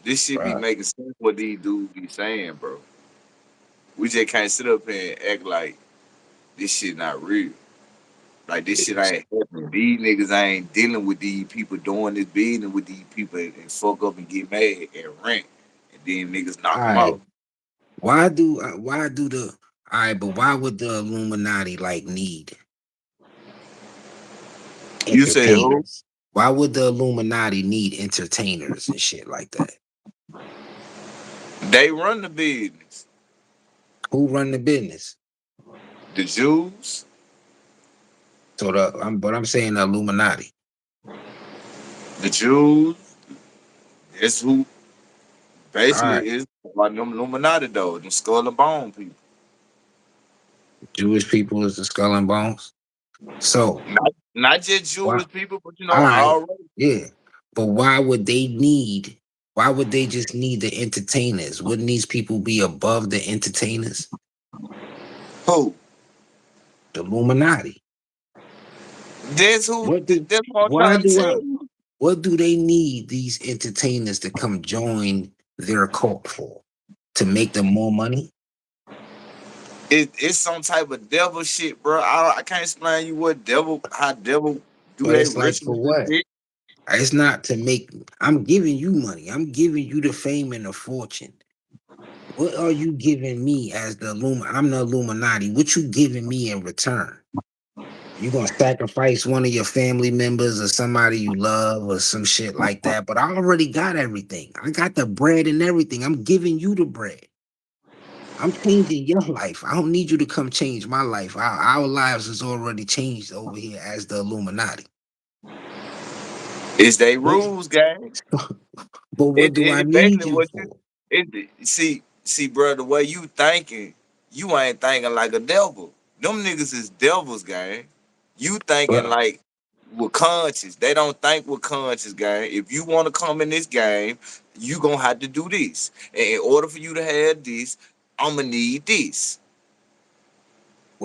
This shit be Bruh. making sense what these dudes be saying, bro. We just can't sit up here and act like this shit not real. Like this shit ain't happening. These niggas ain't dealing with these people doing this business with these people and fuck up and get mad and rent, and then niggas All knock them right. out. Why do the all right, but why would the Illuminati like need You said who? entertainers? Why would the Illuminati need entertainers and shit like that? They run the business. Who run the business? The Jews, So I'm saying the Illuminati. the Jews. That's who All right, basically is like them Illuminati though. Them skull and bone people. Jewish people is the skull and bones. So Not just why? Jewish people, but you All know right, already. yeah. But why would they need? Why would they just need the entertainers? Wouldn't these people be above the entertainers? Who? The Illuminati. That's who. What do? That's what I'm Why trying to do I? tell you. What do they need these entertainers to come join their cult for? To make them more money? It's some type of devil shit, bro. I can't explain you what devil, how devil do But they it's like for rituals and what? shit. It's not to make. I'm giving you money. I'm giving you the fame and the fortune. What are you giving me as the Illuminati? I'm the Illuminati. What you giving me in return? You gonna sacrifice one of your family members or somebody you love or some shit like that? But I already got everything. I got the bread and everything. I'm giving you the bread. I'm changing your life. I don't need you to come change my life. Our lives is already changed over here as the Illuminati. It's they What, rules, gang. but what do I It need basically you what you for? see, bro. The way you thinking, you ain't thinking like a devil. Them niggas is devils, gang. You thinking Bruh, like with conscience. They don't think with conscience, gang. If you want to come in this game, you gonna have to do this. And in order for you to have this, I'ma need this.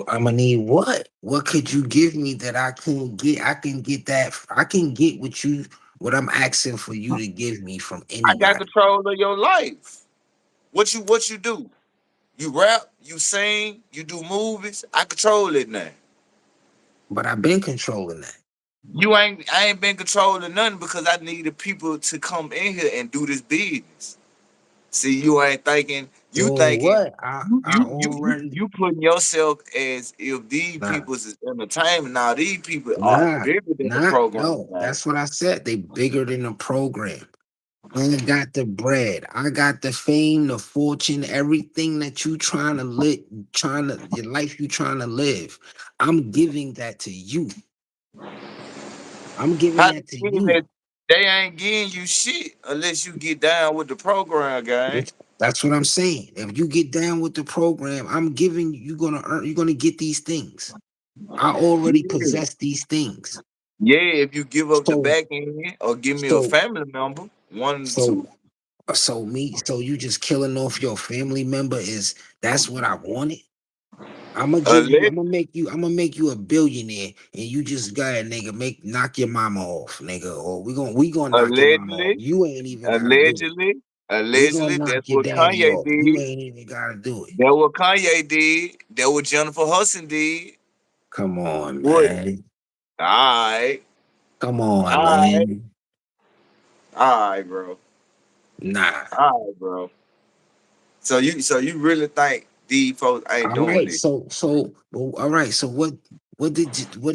I'm gonna need what? What could you give me that I can get? I can get that. I can get what I'm asking for you to give me from I got anybody. control of your life. What you do? You rap, you sing, you do movies. I control it now. But I've been controlling that. I ain't been controlling nothing because I needed people to come in here and do this business. See, you ain't thinking, you Doing thinking, what? I already you putting yourself as if these nah people's is entertainment. Now these people are nah bigger than the nah program, no. man. That's what I said. They bigger than the program. I got the bread. I got the fame, the fortune, everything that you trying to live, your life you trying to live. I'm giving that to you. I'm giving How that to they getting that? you. They ain't getting you shit unless you get down with the program, gang. That's what I'm saying. If you get down with the program, I'm giving you gonna earn, you're gonna get these things. I already Yeah. possess these things. Yeah, if you give up the So back end or give me a so family member, one, so two, so you just killing off your family member is that's what I wanted. I'm gonna give you. allegedly, I'm gonna make you a billionaire, and you just got nigga knock your mama off, nigga, or we gonna knock your mama off. allegedly, You ain't even gotta do it. allegedly, We gonna allegedly, knock that's your what daddy Kanye off. You did. ain't even gotta do it. That what Kanye did. That what Jennifer Hudson did. Come on, What? man. Alright. Come on, Alright. man. Alright, bro. Nah. Alright, bro. So you really think these folks ain't All doing right. it? Well, all right. So what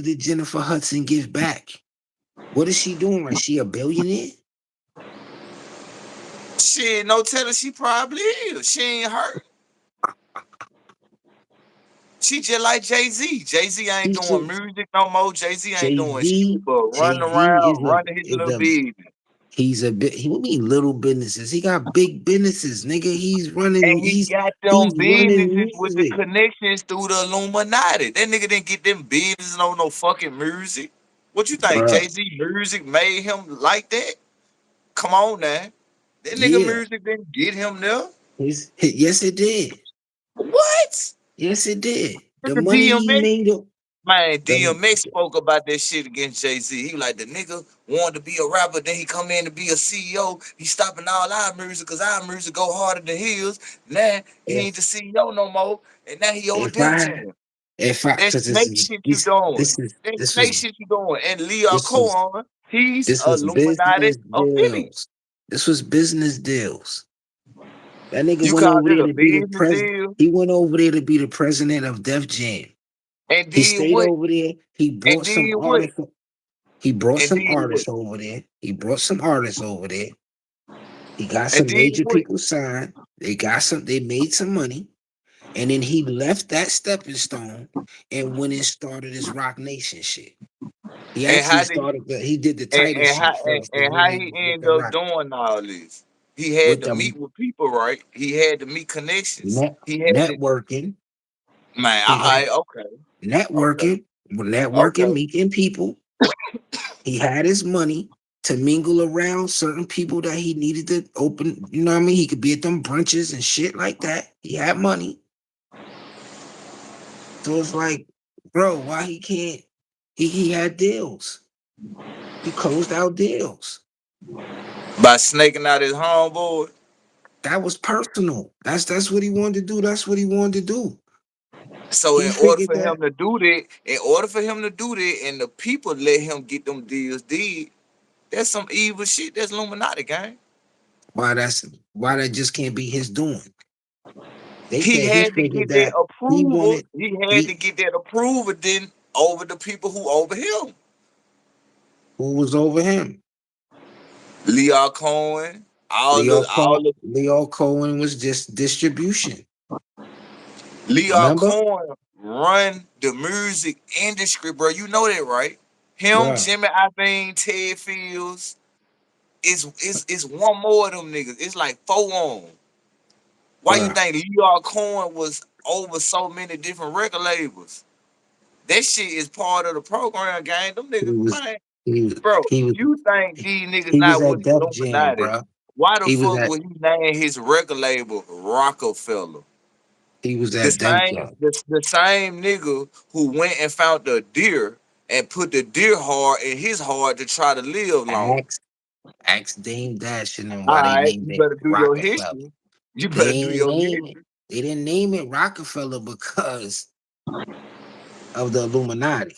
did Jennifer Hudson give back? What is she doing? Right? She a billionaire? Shit, no telling she probably is. She ain't hurt. She just like Jay-Z. Jay-Z ain't She doing should. music no more. Jay-Z ain't Jay doing shit Z. but running Jay Z around, running his little business. he's a bit. He what mean little businesses. He got big businesses, nigga. He's running. And he got He's them running businesses with the music, connections through the Illuminati. That nigga didn't get them business on no fucking music. What you think? bruh. Jay-Z music made him like that? Come on now. That nigga Yeah. music didn't get him there. Yes, it did. What? Yes, it did. The Nigga money he DMX. made. Man, The DMX spoke about that shit against Jay-Z. He was like, the nigga wanted to be a rapper, then he come in to be a CEO. He stopping all our music because our music go harder than his. Now he ain't if the CEO no more, and now he owe a if debt to I him. In fact, That because snake shit you doing. That this snake was shit you doing. And Leo this was Cohen, he's this was Illuminati business affiliate. deals. This was business deals. That nigga You went called over it there a to be the business president. deal He went over there to be the president of Def Jam. and He did stayed what? over there. He And brought some did what? artists. He brought And some did what? artists over there. He brought some artists over there. He got And some did major what? people signed. They got some. They made some money, and then he left that stepping stone and went and started his Rock Nation shit. He And actually how did started the. He did the title and how shit first, and and then how he he with ended the up rock doing all this? He had with to the meet with people, right? He had to meet connections. net He had to, networking. man. All He had right, okay, okay, networking, networking, okay. meeting people. He had his money to mingle around certain people that he needed to open. You know what I mean? He could be at them brunches and shit like that. He had money. So it's like, bro, why he can't? He had deals. He closed out deals. By snaking out his homeboy. That was personal. That's what he wanted to do. That's what he wanted to do. So He figured that in order for him to do that, and the people let him get them deals did, that's some evil shit. That's Illuminati, gang. why that just can't be his doing. They He said he had to figured get that that he approval. wanted He had to he get that approval then over the people who over him. who was over him. Leo Cohen, all the Leo Cohen was just distribution. Leo Remember? Cohen run the music industry, bro. You know that, right? Him, Bruh, Jimmy Iovine, Ted Fields. Is one more of them niggas. It's like four on. Why you bruh. think Leo Cohen was over so many different record labels? That shit is part of the program, gang. Them He niggas, was man, he was bro. he was You think these niggas he was not with at the Def Jam, Illuminati? bruh. Why the He was fuck at would he name his record label Rockefeller? he was The at Def same, Jam. the same nigga who went and found the deer and put the deer heart in his heart to try to live longer. Ask Ask Dame Dash and them All why they right, named you it better do your Rockefeller. history. You They better do ain't your name it. history. They didn't name it Rockefeller because of the Illuminati.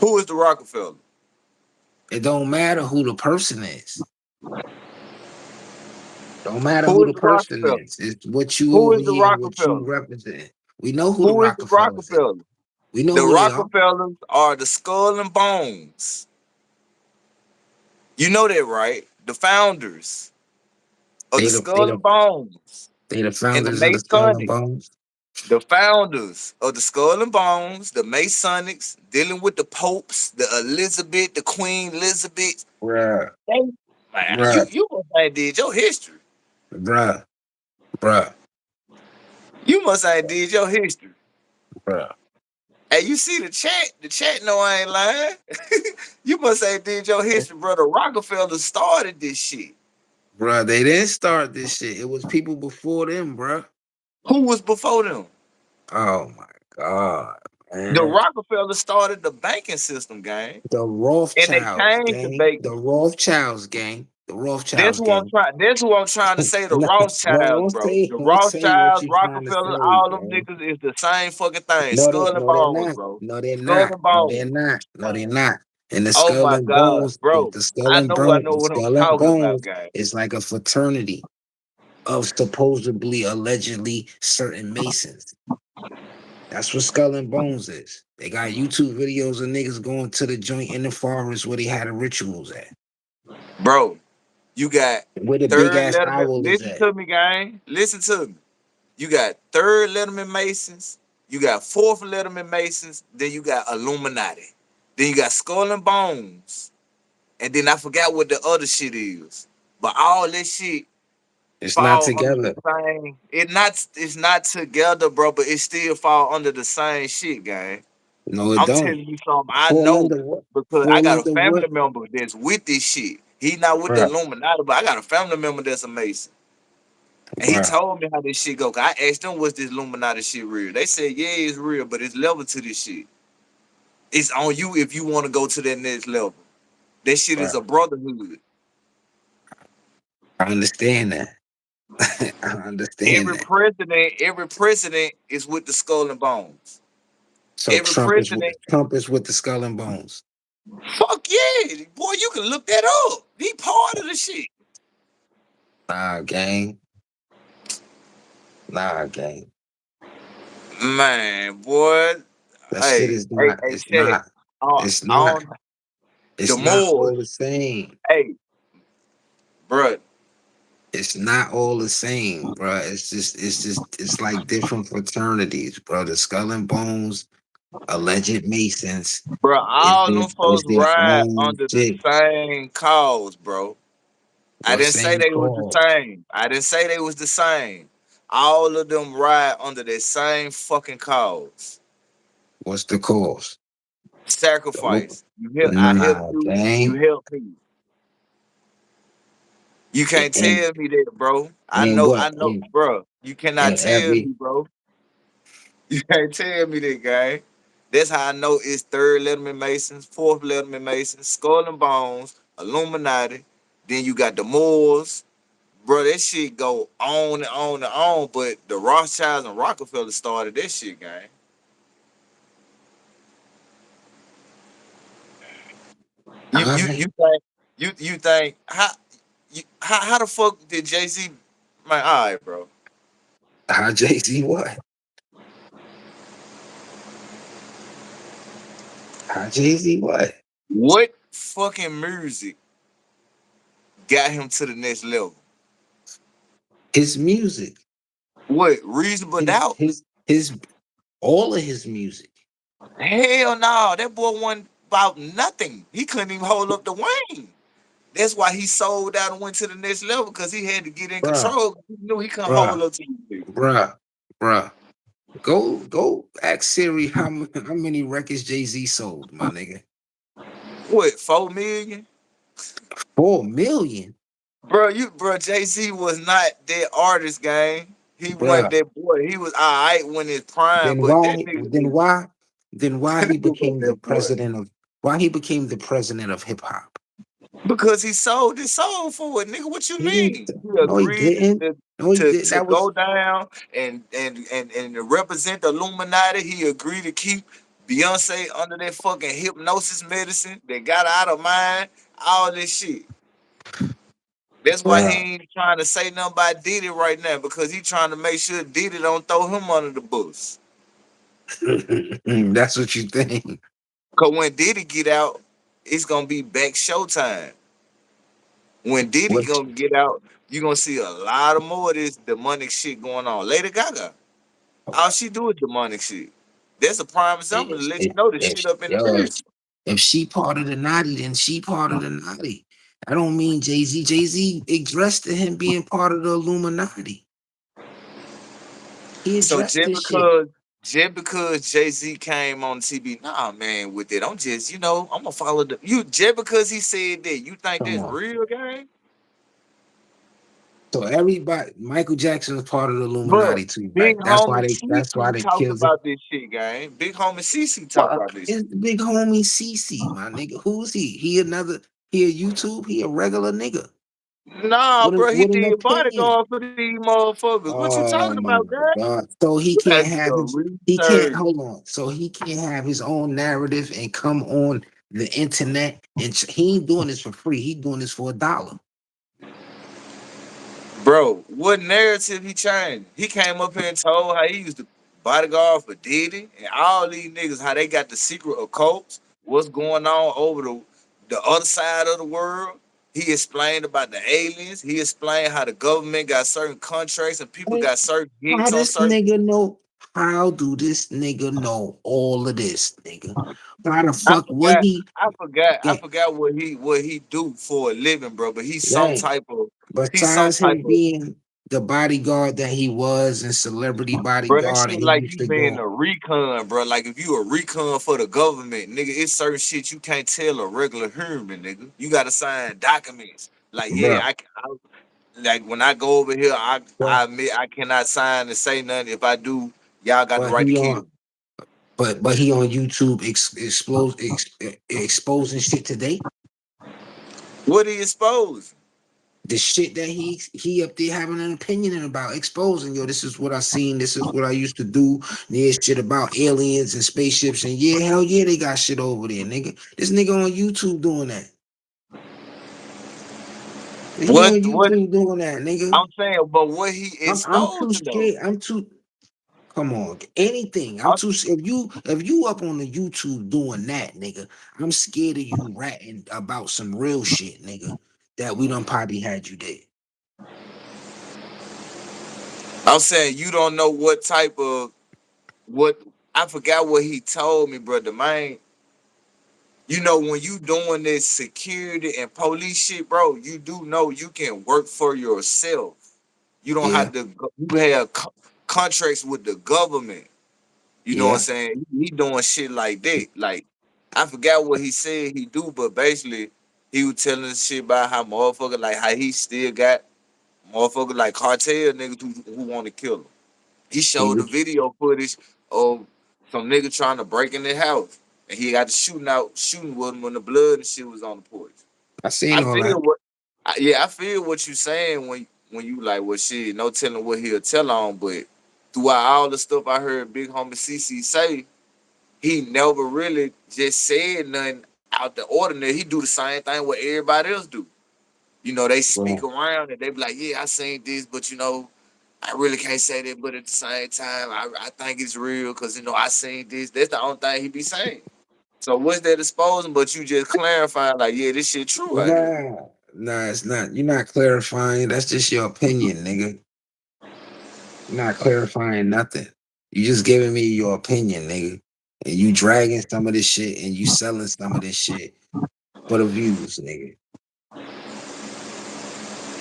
Who is the Rockefeller? It don't matter who the person is. Don't matter Who who is the the person Rockefeller? is. It's what you Who over is the here, what you Rockefeller? represent. We know who the Who is the Rockefellers is. Rockefeller? We know The who they are. Rockefellers are the skull and bones. You know that, right? The founders of They the the they skull the and bones they the and the founders of the Skull and Masonic. Bones. The founders of the Skull and Bones, the Masonics, dealing with the popes, the Elizabeth, the Queen Elizabeth. Bruh, They, man, bruh, you must have did your history. bruh, bruh, You must have did your history. bruh. Hey, you see the chat? The chat know I ain't lying. You must have did your history, brother. Rockefeller started this shit. Bruh, they didn't start this shit. It was people before them, bruh. Who was before them? Oh my God, The man. Rockefeller started the banking system, gang. The And they Rothschilds changed the gang. bank. The Rothschilds gang. The That's Rothschilds who I'm gang. trying. That's who I'm trying to say. The No, no, Rothschilds, bro. The don't say what Rothschilds, you trying to Rockefellers, say, all them gang. niggas is the same fucking thing. No, they Skull and no, they're bones, not. bro. No, they're Skull not. and No, they're bones. not. No, they're not. And the Oh skull my and God, bones, bro. the skull I and know bones, the what I'm skull and talking about, bones guys. is like a fraternity of supposedly, allegedly certain Masons. That's what Skull and Bones is. They got YouTube videos of niggas going to the joint in the forest where they had the rituals at. Bro, you got Where the big third ass letterman. owl is Listen at. to me, gang. Listen to me. You got third letterman Masons. You got fourth letterman Masons. Then you got Illuminati. Then you got Skull and Bones. And then I forgot what the other shit is. But all this shit It's not fall under the together. same. It's not together, bro, but it still fall under the same shit, gang. No, it I'm don't. telling you something I Fall know under what? because I Fall got a under what? family member that's with this shit. He not with the Bruh, Illuminati, but I got a family member that's a Mason. And he bruh, told me how this shit go. 'Cause I asked them, "Was this Illuminati shit real?" They said, "Yeah, it's real, but it's level to this shit. It's on you if you want to go to that next level. That shit is bruh. a brotherhood." I understand that. I understand that. Every president is with the skull and bones. So Every president, Trump is with the skull and bones. fuck yeah, boy, you can look that up. He part of the shit. Nah, gang. Nah, gang. Man, boy. That shit Hey, is hey, not. hey, It's Shaq. not. On, It's not. on the It's not all Moors. the same. Hey, bruh. It's not all the same, bro. It's like different fraternities, bro. The Skull and Bones, alleged Masons, Bro, all them is folks their ride own under the shit. same cause, bro. I What didn't say same they was the cause? same. I didn't say they was the same. All of them ride under the same fucking cause. What's the cause? Sacrifice. You help. I help Nah, you. You gang. help me. You can't And tell me that, bro. and I what know, bro. You cannot and tell every me, bro. You can't tell me that, guy. That's how I know it's third letterman Masons, fourth letterman Masons, Skull and Bones, Illuminati. Then you got the Moors. Bro, that shit go on and on and on. But the Rothschilds and Rockefeller started that shit, gang. You I think you think how the fuck did Jay Z? Man, all right, bro. how Jay Z what? How Jay Z what? What fucking music got him to the next level? His music, What reasonable doubt? his all of his music, Hell no, that boy wasn't about nothing. He couldn't even hold up the wing. That's why he sold out and went to the next level because he had to get in bruh, control. He knew he couldn't bruh, hold up to you. bruh, bruh. Go ask Siri how many records Jay Z sold, my nigga. What 4 million? 4 million, Bro, Jay Z was not that artist, gang. He wasn't bruh. that boy. He was all right when his prime, Then but that why? nigga Then was why? Then why that he nigga was became the that boy. president of? Why he became the president of hip hop? Because he sold his soul for it, nigga. What you He didn't. mean? He No, he agreed didn't. No, he did. to That go was down and to represent the Illuminati. He agreed to keep Beyonce under that fucking hypnosis medicine that got her out of mind. All this shit. That's why he bruh. ain't trying to say nothing about Diddy right now because he trying to make sure Diddy don't throw him under the bus. That's what you think, Cause when Diddy get out, it's gonna be back showtime. When Diddy what? gonna get out, you gonna see a lot of more of this demonic shit going on. Lady Gaga, all she do is demonic shit. That's a prime example to If, let you if, know the if, shit up in the yo, music. if she part of the naughty, then she part of the naughty. I don't mean Jay Z. Jay Z addressed to him being part of the Illuminati. He So addressed this shit. just because Jay Z came on TV, nah man, with it. I'm just, I'm gonna follow the you just because he said that, you think Come that's on. real, gang? So everybody, Michael Jackson is part of the Bro, Illuminati too, big right? homie That's why CC they talked killed him. about this shit, gang. Big homie CC talk Fuck, about this it's shit. the big homie CC, my nigga. Who's he? He a YouTube, he a regular nigga Nah, bro, he with an did opinion. bodyguard for these motherfuckers. What you talking Oh about, my girl? God. So You gotta do your he can't, research. hold on. So he can't have his own narrative and come on the internet and he ain't doing this for free. He doing this for $1. Bro, what narrative he changed? He came up here and told how he used to bodyguard for Diddy and all these niggas, how they got the secret occults, what's going on over the other side of the world. He explained about the aliens. He explained how the government got certain contracts and people got certain How hits on this certain. nigga know? How do this nigga know all of this, nigga? How the I fuck what forgot. he I get? forgot what he do for a living, bro. But Right. he's some Besides type him of. being the bodyguard that he was and celebrity Bro, that bodyguard, and shit he like used you to being go, a recon, bro. Like if you a recon for the government, nigga, it's certain shit you can't tell a regular human, nigga. You gotta sign documents. Like, yeah, bro. like when I go over here, But I admit I cannot sign and say nothing. If I do, y'all got the but right to he kill on me. but he on YouTube exposing shit today. What he exposed? the shit that he up there having an opinion about, exposing, yo, this is what I seen, this is what I used to do. There's shit about aliens and spaceships, and yeah, hell yeah, they got shit over there, nigga. This nigga on YouTube doing that. He on What YouTube doing that, nigga. I'm saying, but what he I'm too exposing though? scared. I'm too. Come on, anything. I'm I'm, too. If you up on the YouTube doing that, nigga, I'm scared of you ratting about some real shit, nigga. That we done probably had you there. I'm saying you don't know what type of what I forgot what he told me, brother. Man, you know when you doing this security and police shit, bro, you do know you can work for yourself. You don't Yeah, have to. You have contracts with the government. You know what I'm yeah. saying? He doing shit like that. Like I forgot what he said he do, but basically he was telling us shit about how motherfucker like how he still got motherfucker like cartel niggas who want to kill him. He See showed the what video footage of some nigga trying to break in their house, and he got to shooting with him when the blood and shit was on the porch. I I seen all feel that. what, yeah, I feel what you saying when you like, well, shit, no telling what he'll tell on, but throughout all the stuff I heard Big Homie CC say, he never really just said nothing out the ordinary. He do the same thing what everybody else do. You know, they speak Right. around and they be like, yeah, I seen this, but I really can't say that. But at the same time, I think it's real because I seen this. That's the only thing he be saying. So what's that exposing? But you just clarifying, like, yeah, this shit true out here. Nah, it's not. You're not clarifying. That's just your opinion, nigga. You're not clarifying nothing. You just giving me your opinion, nigga. And you dragging some of this shit and you selling some of this shit for the views, nigga.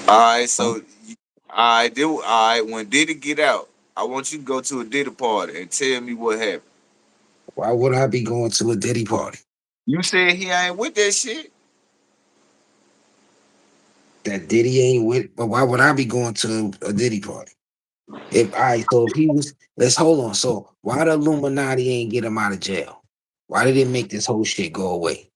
All right, Huh? so all right. When Diddy get out, I want you to go to a Diddy party and tell me what happened. Why would I be going to a Diddy party? You said he ain't with that shit. That Diddy ain't with, but why would I be going to a Diddy party? So if he was, let's hold on. So why the Illuminati ain't get him out of jail? Why did it make this whole shit go away?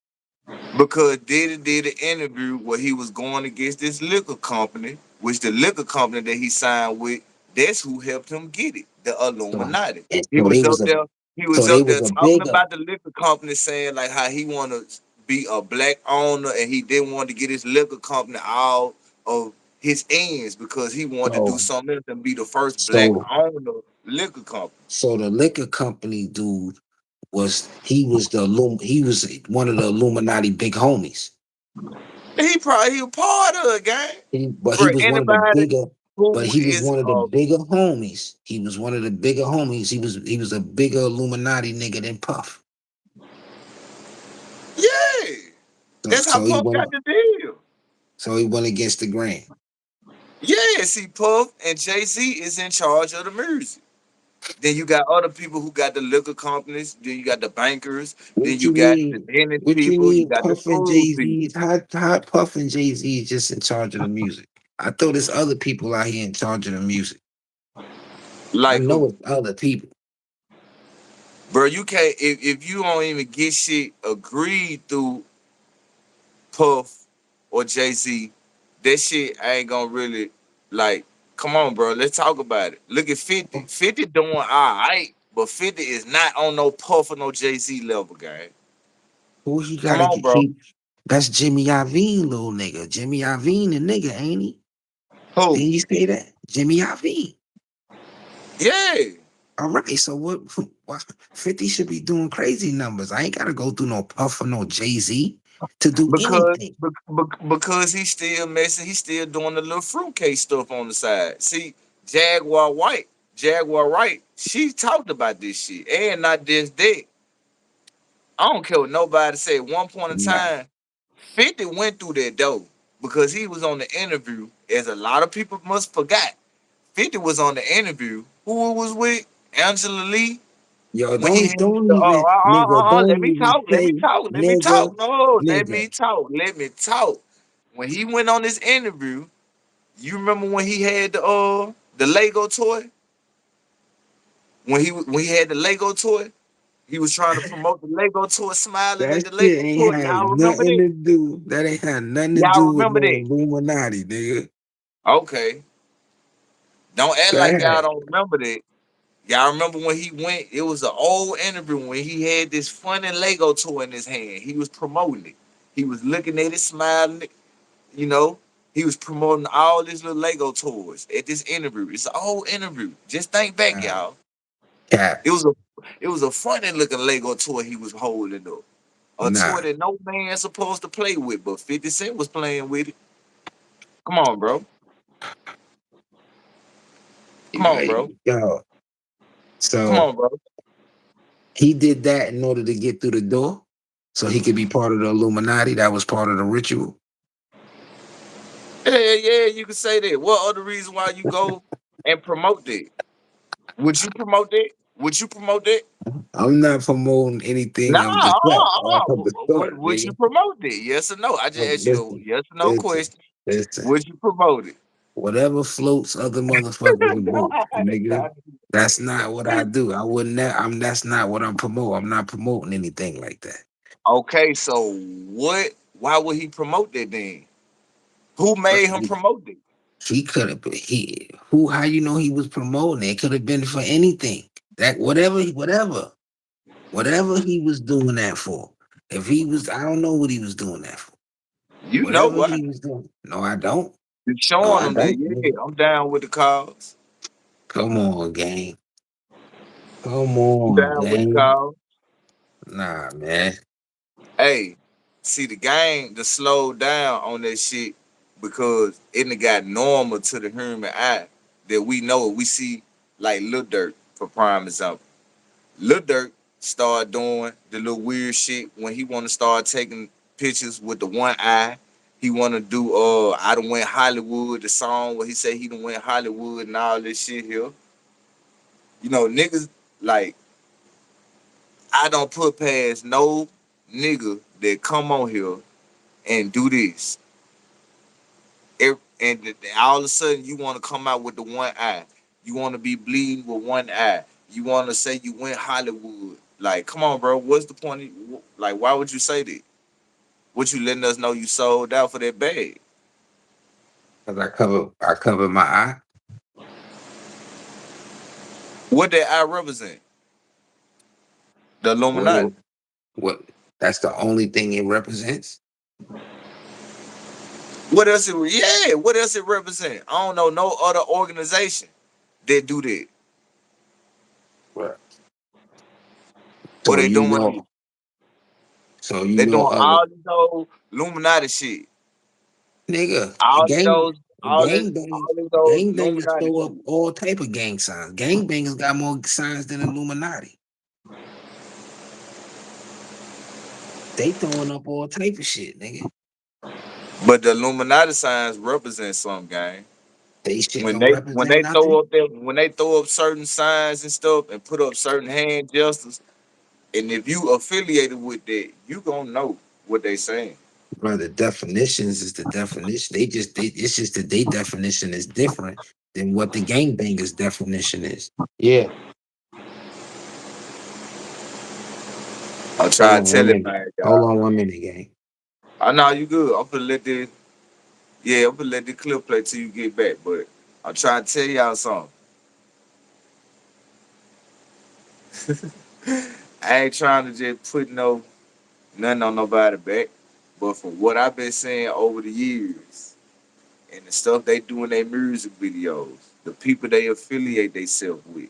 Because Diddy did an interview where he was going against this liquor company, which the liquor company that he signed with, that's who helped him get it, the So Illuminati. and He so was they up was a there, he was so they up was there a talking bigger. about the liquor company, saying like how he wanna be a black owner and he didn't want to get his liquor company all of his ends because he wanted to do So something else and be the first black so owner liquor company. so the liquor company dude he was one of the Illuminati big homies. He was part of it, gang. But he For was one of the anybody bigger. But who he was is one of the bigger homies. He was one of the bigger homies. He was a bigger Illuminati nigga than Puff. yeah. So That's how so he Puff went got the deal. so he went against the grain. Yeah, see, Puff and Jay-Z is in charge of the music. Then you got other people who got the liquor companies. Then you got the bankers. Then What you you got the mean? dentist What you people. You mean? got the Puff and food Jay people. Z? How Puff and Jay Z is just in charge of the music? I thought there's other people out here in charge of the music. I Like know who? it's other people. Bro, you can't, if you don't even get shit agreed through Puff or Jay-Z, that shit ain't gonna really, like, come on, bro. Let's talk about it. Look at 50. 50 doing all right, but 50 is not on no Puff or no Jay-Z level, gang. Who he Come gotta on, get? bro. That's Jimmy Iovine, little nigga. Jimmy Iovine, the nigga, ain't he? Who? Didn't you say that? Jimmy Iovine. Yeah. All right, so what 50 should be doing crazy numbers. I ain't gotta go through no Puff or no Jay-Z to do Because anything. because he's still messing, he's still doing the little fruitcake stuff on the side. See, Jaguar White, she talked about this shit. And not just that. I don't care what nobody said. At one point in Nah. time, 50 went through that door because he was on the interview, as a lot of people must forgot. 50 was on the interview. Who it was with? Angela Lee. Yo, When he had don't the even, nigga, let don't me even talk, let me say talk, let me nigga, talk. No, let nigga. me talk, let me talk. When he went on this interview, you remember when he had the Lego toy? When he had the Lego toy, He was trying to promote the Lego tour, smiling at That the shit Lego ain't tour. have Y'all remember nothing that? to do. That ain't had nothing to Y'all do with remember no that? Illuminati, nigga. Okay. Don't act Go like y'all ahead. don't remember that. Y'all remember when he went? It was an old interview when he had this funny Lego toy in his hand. He was promoting it. He was looking at it, smiling. You know, he was promoting all these little Lego toys at this interview. It's an old interview. Just think back, Nah, y'all. cap. It was a funny looking Lego toy he was holding up. A toy Nah. that no man supposed to play with, but 50 Cent was playing with it. Come on, bro. Come on, bro. Yo. Come So on, bro. he did that in order to get through the door, so he could be part of the Illuminati. That was part of the ritual. Yeah, yeah, you can say that. What other reason why you go and promote that? Would you promote that? Would you promote that? I'm not promoting Nah, anything. I'm just I'm the start, would you nigga. promote it? Yes or no? I just asked you a Listen, yes or no listen, question. listen. Would you promote it? Whatever floats other motherfuckers' boat, nigga. That's not what I do. I wouldn't. That's not what I'm promoting. I'm not promoting anything like that. Okay, so what? Why would he promote that then? Who But made him promote it? he could have. He who? How you know he was promoting? It could have been for anything. That whatever he was doing that for. If he was, I don't know what he was doing that for. You know Whatever what? he was doing. No, I don't. You No, showing I them that? don't. Yeah, Nigga. I'm down with the cause. Come on, gang. Come I'm on, down with the gang. cause. Nah, man. Hey, see the game to slow down on that shit because it done got normal to the human eye that we know it. We see like Lil Durk for prime example. Lil Durk start doing the little weird shit when he want to start taking pictures with the one eye. He want to do I done went Hollywood, the song where he say he done went Hollywood and all this shit here. You know, niggas like I don't put past no nigga that come on here and do this. All of a sudden you want to come out with the one eye. You want to be bleeding with one eye. You want to say you went Hollywood. Like, come on, bro. What's the point? Like, why would you say that? What you letting us know you sold out for that bag? Cause I cover my eye. What that eye represent? The What Illuminati. do what? That's the only thing it represents. What else? Yeah. What else it represent? I don't know no other organization that do that. Right. Or So they you doing know. So you they know doing other all these old Illuminati shit. nigga. All these those all this Gangbangers. all these old Gangbangers Illuminati throw up shit. all type of gang signs. Gangbangers got more signs than Illuminati. They throwing up all type of shit, nigga. But the Illuminati signs represent some gang. They shit When don't represent they throw nothing, up their when they throw up certain signs and stuff and put up certain hand gestures, and if you affiliated with that, you gonna know what they saying. brother. Definitions is the definition. It's just that their definition is different than what the gangbangers definition is. Yeah. I'm Hold trying on to one tell it, minute. man, Hold y'all. on 1 minute, gang. I know you good. I'm gonna let the clip play till you get back. But I'm trying to tell y'all something. I ain't trying to just put nothing on nobody back. But from what I've been saying over the years and the stuff they do in their music videos, the people they affiliate themselves with,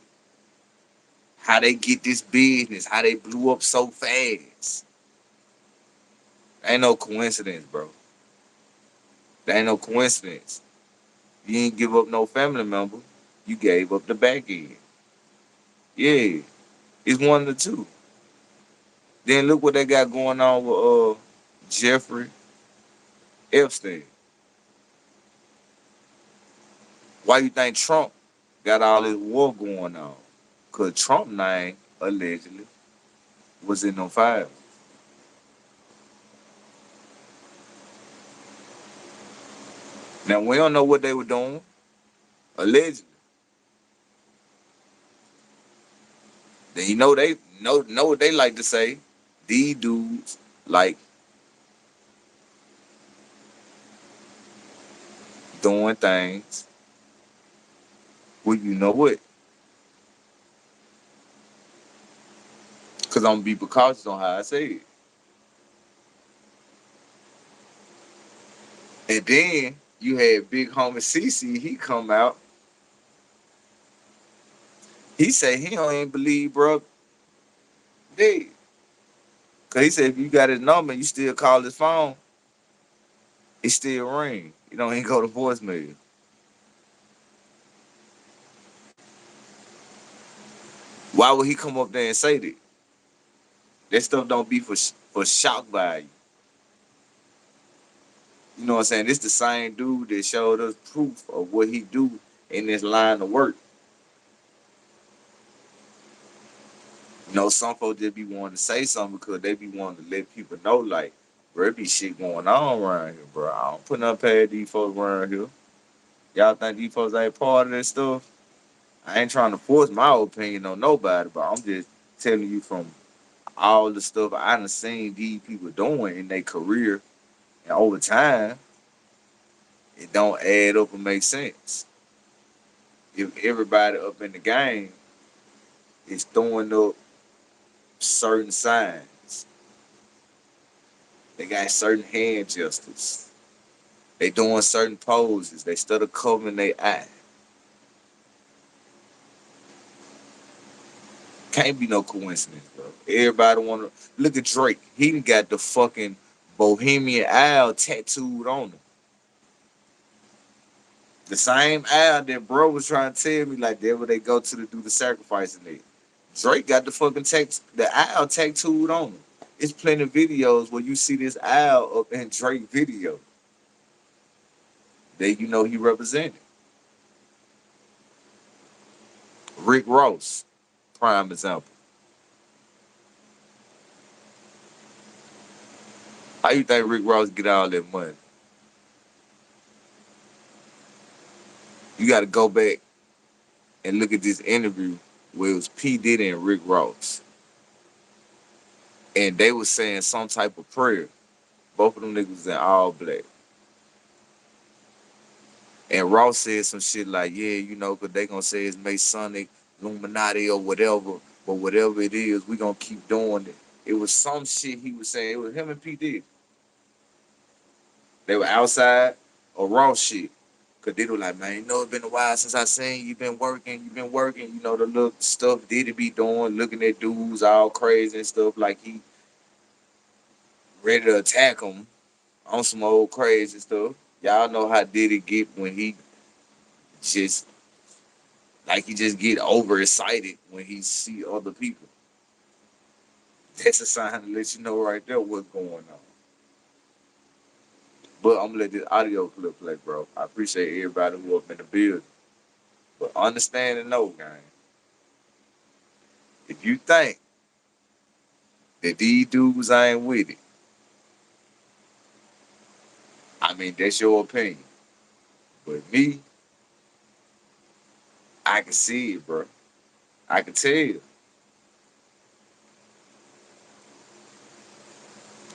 how they get this business, how they blew up so fast. Ain't no coincidence, bro. There ain't no coincidence. You ain't give up no family member. You gave up the back end. Yeah, it's one of the two. Then look what they got going on with Jeffrey Epstein. Why you think Trump got all this war going on? Cause Trump name allegedly was in them files. Now we don't know what they were doing. Allegedly. Then they know what they like to say. These dudes like doing things. Well, you know what? Cause I'm gonna be precautious on how I say it. And then you had big homie CC. He come out. He say he don't even believe, bro. Dead. Cause he said if you got his number, you still call his phone, it still ring. You don't even go to voicemail. Why would he come up there and say that? That stuff don't be for shock value. You know what I'm saying? This the same dude that showed us proof of what he do in this line of work. You know, some folks just be wanting to say something because they be wanting to let people know, like, bro, there be shit going on around here, bro. I don't put nothing past these folks around here. Y'all think these folks ain't part of this stuff? I ain't trying to force my opinion on nobody, but I'm just telling you from all the stuff I done seen these people doing in their career and over time, it don't add up and make sense. If everybody up in the game is throwing up certain signs, they got certain hand gestures, they doing certain poses, they study covering their eye. Can't be no coincidence, bro. Everybody wanna look at Drake. He done got the fucking Bohemian Owl tattooed on him. The same owl that bro was trying to tell me like that where they go to do the sacrificing there. Drake got the fucking the owl tattooed on him. It's plenty of videos where you see this owl up in Drake video that you know he represented. Rick Ross, prime example. How you think Rick Ross get all that money? You got to go back and look at this interview where it was P. Diddy and Rick Ross. And they was saying some type of prayer. Both of them niggas was in all black. And Ross said some shit like, yeah, you know, because they going to say it's Masonic, Illuminati or whatever. But whatever it is, we going to keep doing it. It was some shit he was saying. It was him and P. Diddy. They were outside of Ross shit. Because they were like, man, you know, it's been a while since I seen you been working. You been working. You know, the little stuff Diddy be doing, looking at dudes all crazy and stuff like he ready to attack him on some old crazy stuff. Y'all know how Diddy get when he just he just get overexcited when he see other people. That's a sign to let you know right there what's going on. But I'm gonna let this audio clip play, bro. I appreciate everybody who up in the building. But understand and know, gang, if you think that these dudes ain't with it, I mean that's your opinion. But me, I can see it, bro. I can tell you.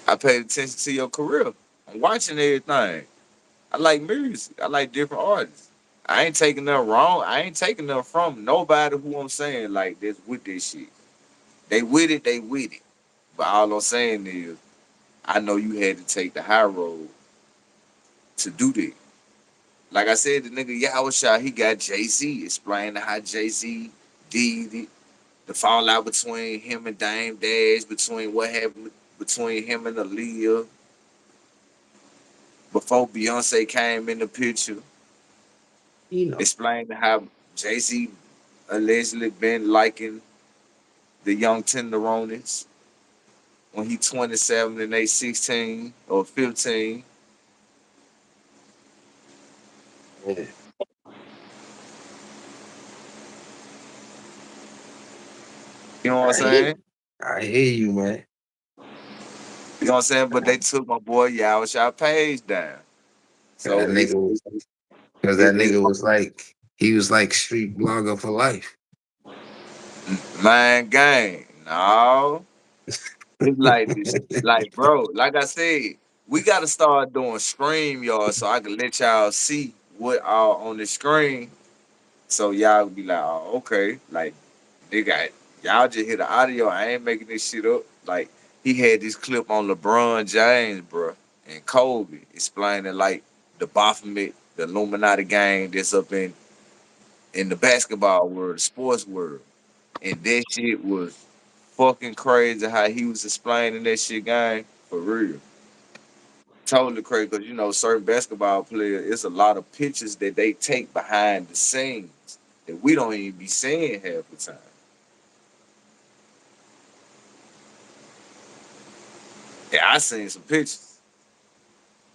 I paid attention to your career. I'm watching everything. I like music. I like different artists. I ain't taking nothing wrong. I ain't taking nothing from nobody who I'm saying like this with this shit. They with it, they with it. But all I'm saying is, I know you had to take the high road to do that. Like I said, the nigga Yawashai, he got Jay-Z explaining how Jay-Z did it, the fallout between him and Dame Dash, between what happened between him and Aaliyah, before Beyonce came in the picture, You know, explaining how Jay-Z allegedly been liking the young tenderonis when he 27 and they 16 or 15. yeah. You know what I'm I hear, saying? I hear you, man. You know what I'm saying? But they took my boy Yawashai Page down. That So nigga was, because that it's nigga was like, he was like street blogger for life. Man, gang. No. It's like this. Like, bro, like I said, we gotta start doing stream, y'all, so I can let y'all see what all on the screen. So y'all be like, oh, okay. Like, they got y'all just hear the audio. I ain't making this shit up. Like, he had this clip on LeBron James, bro, and Kobe explaining like the Baphomet, the Illuminati gang that's up in the basketball world, the sports world. And that shit was fucking crazy how he was explaining that shit, gang. For real. Totally crazy because, certain basketball players, it's a lot of pictures that they take behind the scenes that we don't even be seeing half the time. Yeah, I seen some pictures,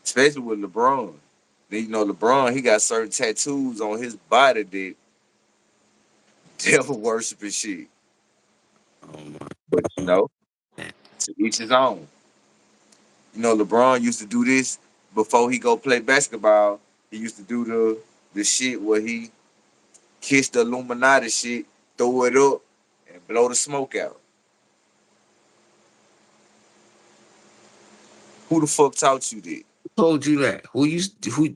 especially with LeBron. Then, LeBron, he got certain tattoos on his body that devil worshiping shit. Oh my But, God. to each his own. LeBron used to do this before he go play basketball. He used to do the shit where he kissed the Illuminati shit, throw it up, and blow the smoke out. Who the fuck taught you that? Told you that? Who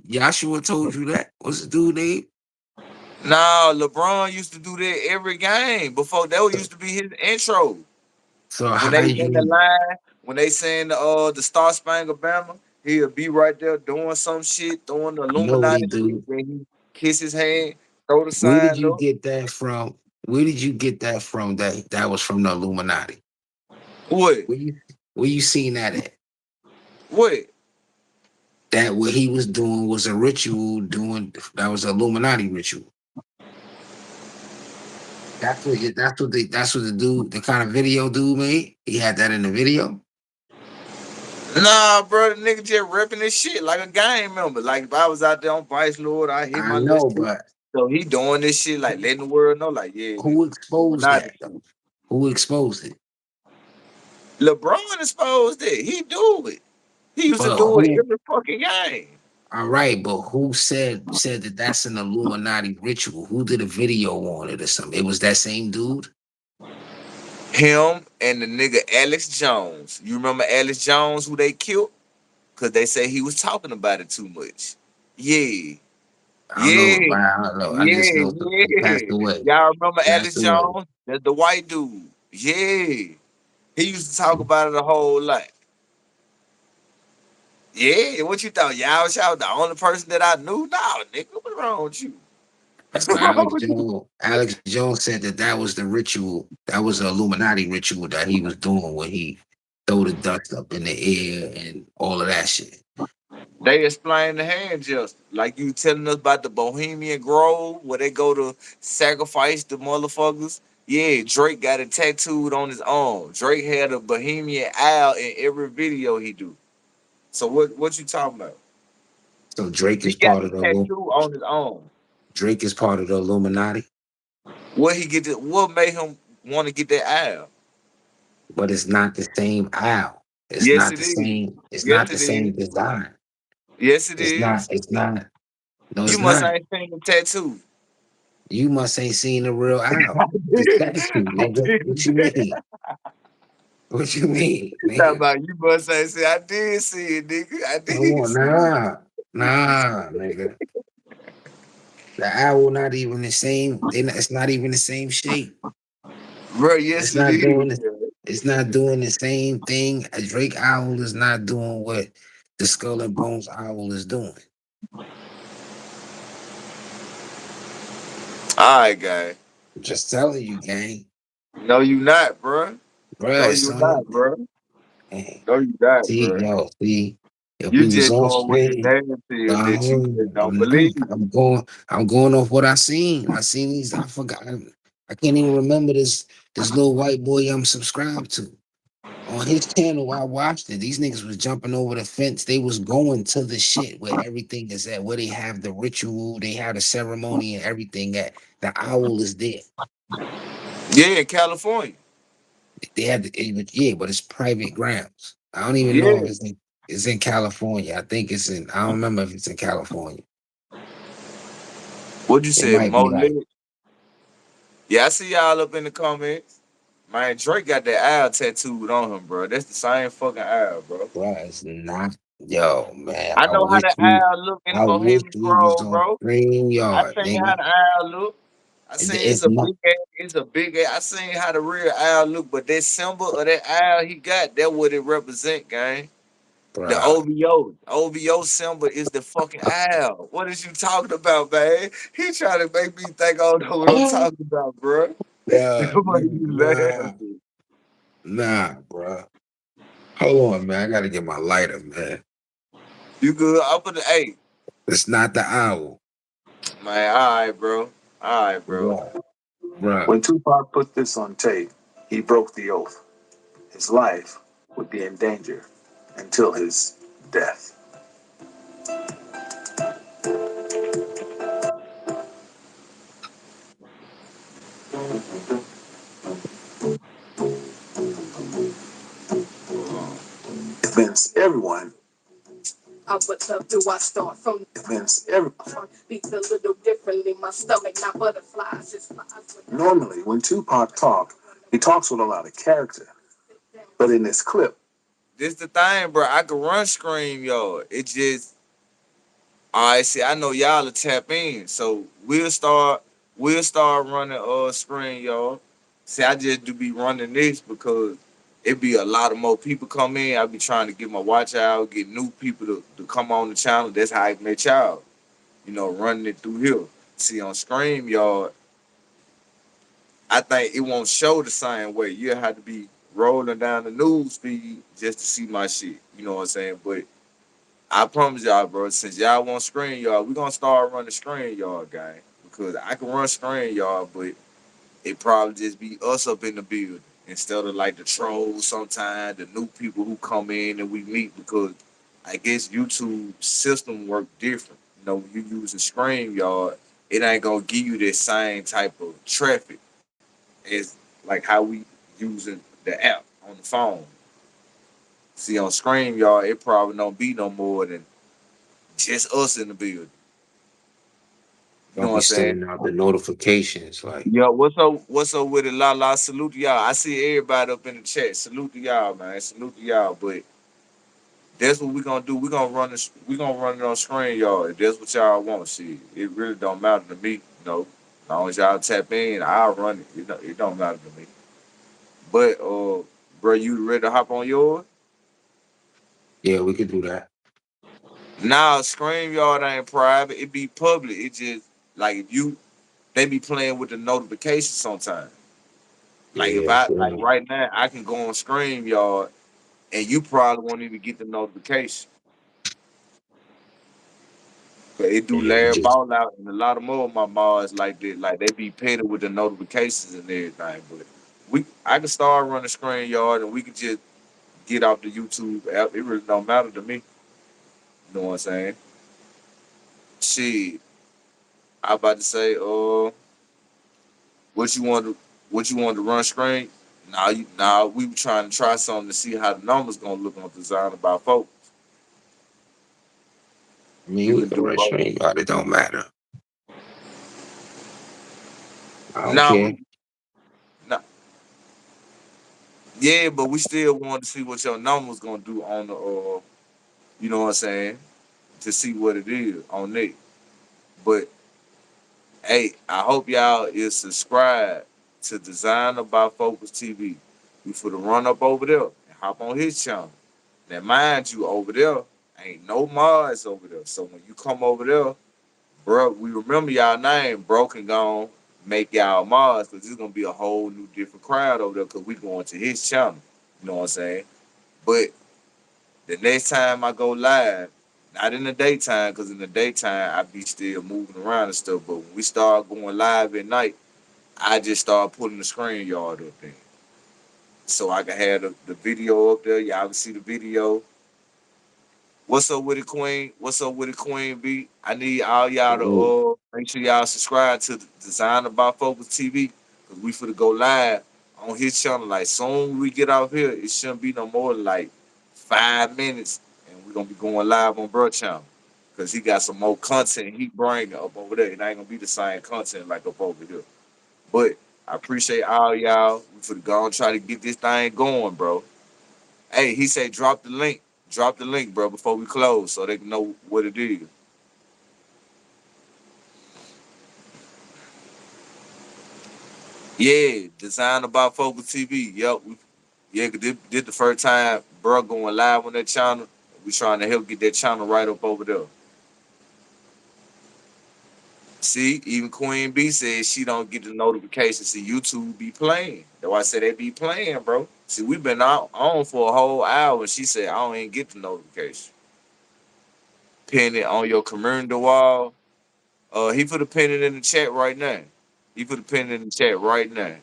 Joshua told you that? What's the dude name? Nah, LeBron used to do that every game before that used to be his intro. So When how they in the you line, when they saying the Star Spangled Banner, he'll be right there doing some shit, throwing the I know what he Illuminati shit, do? then he kiss his hand, throw the Where did sign you up. get that from? Where did you get that from? That was from the Illuminati. What? Where you seen that at? What? That what he was doing was a ritual doing that was an Illuminati ritual. That's what the dude, the kind of video dude made. He had that in the video. Nah, bro, the nigga just ripping this shit like a gang member. Like if I was out there on Vice Lord, I hit I my little know, shit. but So he doing this shit, like letting the world know, like, yeah, nigga, who exposed Illuminati that shit. though? Who exposed it? LeBron exposed it. He do it. He used to But do it who? every fucking game. All right, but who said that that's an Illuminati ritual? Who did a video on it or something? It was that same dude. Him and the nigga Alex Jones. You remember Alex Jones, who they killed? Because they say he was talking about it too much. Yeah. I don't know. Yeah. I don't know. I just Yeah. know he passed Yeah. away. Y'all remember Passed Alex away. Jones? That's the white dude. Yeah. He used to talk about it a whole lot. Yeah, what you thought? Y'all was the only person that I knew? No, nigga, what's wrong with you? What's But wrong with you? Alex Jones said that was the ritual. That was an Illuminati ritual that he was doing when he throw the dust up in the air and all of that shit. They explain the hand gesture. Like you telling us about the Bohemian Grove where they go to sacrifice the motherfuckers. Yeah, Drake got it tattooed on his arm. Drake had a Bohemian owl in every video he do. So what you talking about? So Drake He is got part the of the tattoo on his arm. Drake is part of the Illuminati, What made him want to get that owl? but it's not the same owl. It's Yes, not it the is. same. It's Yes, not the it is. same design. Yes, it It's not. is. It's not. No, You it's must not. ain't seen the tattoo. You must ain't seen the real I owl. The did. statue, I nigga. did. What you mean? What you mean, Talk nigga? about you must ain't see. I did see it, nigga. I Come did on, see it. nah, nigga. The owl not even the same. It's not even the same shape. Bro, yes It's it not is. doing. It's not doing the same thing. A Drake owl is not doing what the Skull and Bones owl is doing. All right, guy. I'm just telling you, gang. No, you not, bro. No, Bruh, you son. not, bro. Hey, No, you not, see, bro. yo, see, if You we was just on going with the straight, narrative that you just don't I'm believe. not. I'm going off what I seen. I seen these. I forgot. I can't even remember this little white boy I'm subscribed to. On his channel, I watched it. These niggas was jumping over the fence. They was going to the shit where everything is at, where they have the ritual, they have the ceremony and everything at. The owl is there. Yeah, in California. They have yeah, but it's private grounds. I don't even know if Yeah. it's in California. I think it's in. I don't remember if it's in California. What you It said, might be Mo like Lit? Yeah, I see y'all up in the comments. Man, Drake got that owl tattooed on him, bro. That's the same fucking owl, bro. Bro, it's not. Yo, man, I know how the owl look in the I wish Bohemian we was Grove, on bro. I StreamYard, seen how nigga. the owl look. I seen It's not, it's a big ass. I seen how the real owl look, but that symbol of that owl he got, that what it represent, gang. The bro. OVO symbol is the fucking owl. What is you talking about, man? He trying to make me think I don't know what I'm talking about, bro. Bruh, What are you laughing? nah, bro. Hold on, man. I gotta get my lighter, man. You good? I'll put the eight. It's not the owl, Man, all right, bro. All right, bro. bro. Bro, When Tupac put this on tape, he broke the oath. His life would be in danger until his death. It means everyone. It means everyone. Beats a little differently. My stomach, not butterflies. Normally, when Tupac talks, he talks with a lot of character. But in this clip, This the thing, bro. I can run scream, y'all. It just I see. I know y'all will tap in, so we'll start running screen, y'all. See, I just do be running this because it be a lot of more people come in. I be trying to get my watch out, get new people to come on the channel. That's how I met y'all. Running it through here. See on screen, y'all. I think it won't show the same way. You have to be rolling down the news feed just to see my shit. You know what I'm saying? But I promise y'all, bro, since y'all want screen y'all, we gonna start running screen y'all, gang. Because I can run screen y'all, but it probably just be us up in the building instead of like the trolls sometimes, the new people who come in and we meet because I guess YouTube system work different. When you using screen y'all, it ain't gonna give you that same type of traffic as like how we using the app on the phone. See on screen y'all, it probably don't be no more than just us in the building. You know don't what be I'm saying? sending out the notifications. Like, Yo, what's up? What's up with it? La la, salute to y'all. I see everybody up in the chat. Salute to y'all, man. Salute to y'all. But that's what we gonna do. We gonna run this. We gonna run it on screen, y'all. If that's what y'all want, see, it really don't matter to me. As long as y'all tap in, I'll run it. It don't matter to me. But bro, you ready to hop on yours? yeah, we could do that. Nah, screen yard ain't private. It be public. It just like if you they be playing with the notifications sometimes. Like if Yeah, I like yeah, right now, I can go on StreamYard and you probably won't even get the notification. But it do yeah. Larry Just Ball out and a lot of more of my mods like that. Like they be petty with the notifications and everything. But I can start running StreamYard and we can just get off the YouTube app. It really don't matter to me. You know what I'm saying? Shit. I about to say, what you want to what you want to run screen? Now we were trying to try something to see how the numbers gonna look on design about folks. I mean, You we can could do run both. StreamYard. It don't matter. I don't Now care. we now, yeah, but we still want to see what your numbers gonna do on the you know what I'm saying, to see what it is on it. But hey, I hope y'all is subscribed to Designer by Focus TV. We for the run up over there and hop on his channel. Now mind you, over there ain't no mods over there. So when you come over there, bro, we remember y'all name, Broken Gone, make y'all mods, because it's gonna be a whole new different crowd over there because we going to his channel. You know what I'm saying? But the next time I go live, not in the daytime, because in the daytime I be still moving around and stuff. But when we start going live at night, I just start putting the screen yard up there. So I can have the video up there. Y'all can see the video. What's up with it, Queen? What's up with it, Queen B? I need all y'all to Mm. make sure y'all subscribe to the Design About Focus TV because we finna go live on his channel. Like soon we get out here, it shouldn't be no more than like 5 minutes, and we're gonna be going live on Bro channel because he got some more content he bring up over there. It ain't gonna be the same content like up over here. But I appreciate all y'all. We finna go and try to get this thing going, bro. Hey, he said drop the link. Drop the link, bro, before we close so they can know what it is. Yeah, designed by Focus TV. Yep. Yeah, 'cause this the first time bro going live on that channel. We trying to help get that channel right up over there. See, even Queen B says she don't get the notifications. See, YouTube be playing. That's why I said they be playing, bro. See, we been on for a whole hour, and she said I don't even get the notification. Pin it on your community wall. He put a pin it in the chat right now. He put a pin it in the chat right now.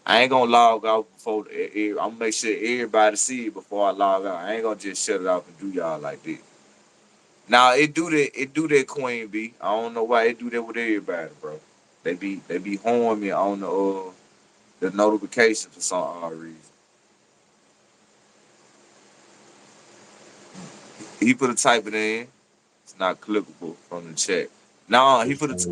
I ain't gonna log out before. I'm gonna make sure everybody see it before I log out. I ain't gonna just shut it off and do y'all like this. Now it do that. It do that, Queen B. I don't know why it do that with everybody, bro. They be horning me on the notification for some odd reason. He put a type it in. It's not clickable from the chat. No, he put a Yeah,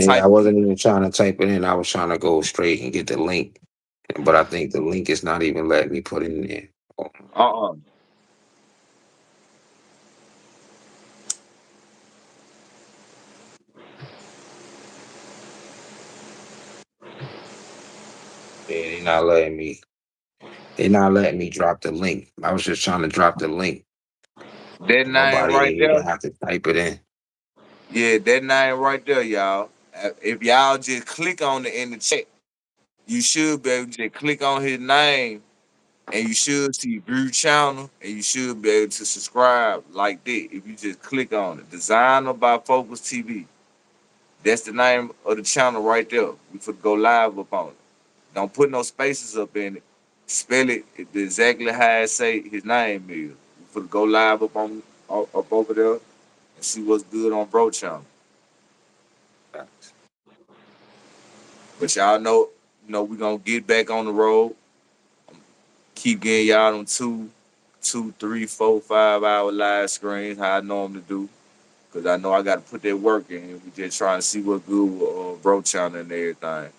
type I it in. wasn't even trying to type it in. I was trying to go straight and get the link, but I think the link is not even letting me put it in there. Oh, Uh-uh. yeah, they not letting me. They not letting me drop the link. I was just trying to drop the link. That name Nobody right didn't there. even have to type it in. Yeah, that name right there, y'all. If y'all just click on it in the chat, you should be able to just click on his name and you should see view channel and you should be able to subscribe like that if you just click on it. Designer by Focus TV. That's the name of the channel right there. We could go live up on it. Don't put no spaces up in it. Spell it exactly how I say his name is. We could go live up over there and see what's good on Bro Channel. But y'all know, we gonna get back on the road. Keep getting y'all them 2, 2, 3, 4, 5 hour live screens, how I normally do. Cause I know I gotta put that work in. We just trying to see what good with Bro Channel and everything.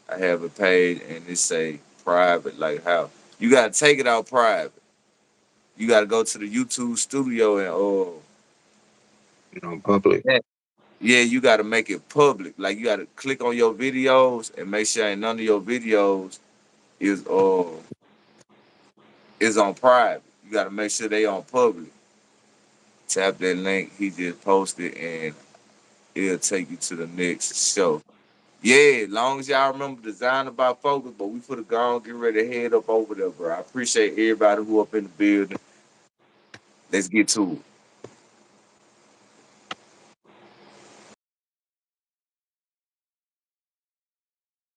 I have a page and it say private, like how you gotta take it out private. You gotta go to the YouTube studio and Public. yeah, yeah, you gotta make it public. Like you gotta click on your videos and make sure ain't none of your videos is on private. You gotta make sure they on public. Tap that link he just posted and it'll take you to the next show. Yeah, long as y'all remember design about focus, but we put a go on, get ready to head up over there, bro. I appreciate everybody who up in the building. Let's get to it.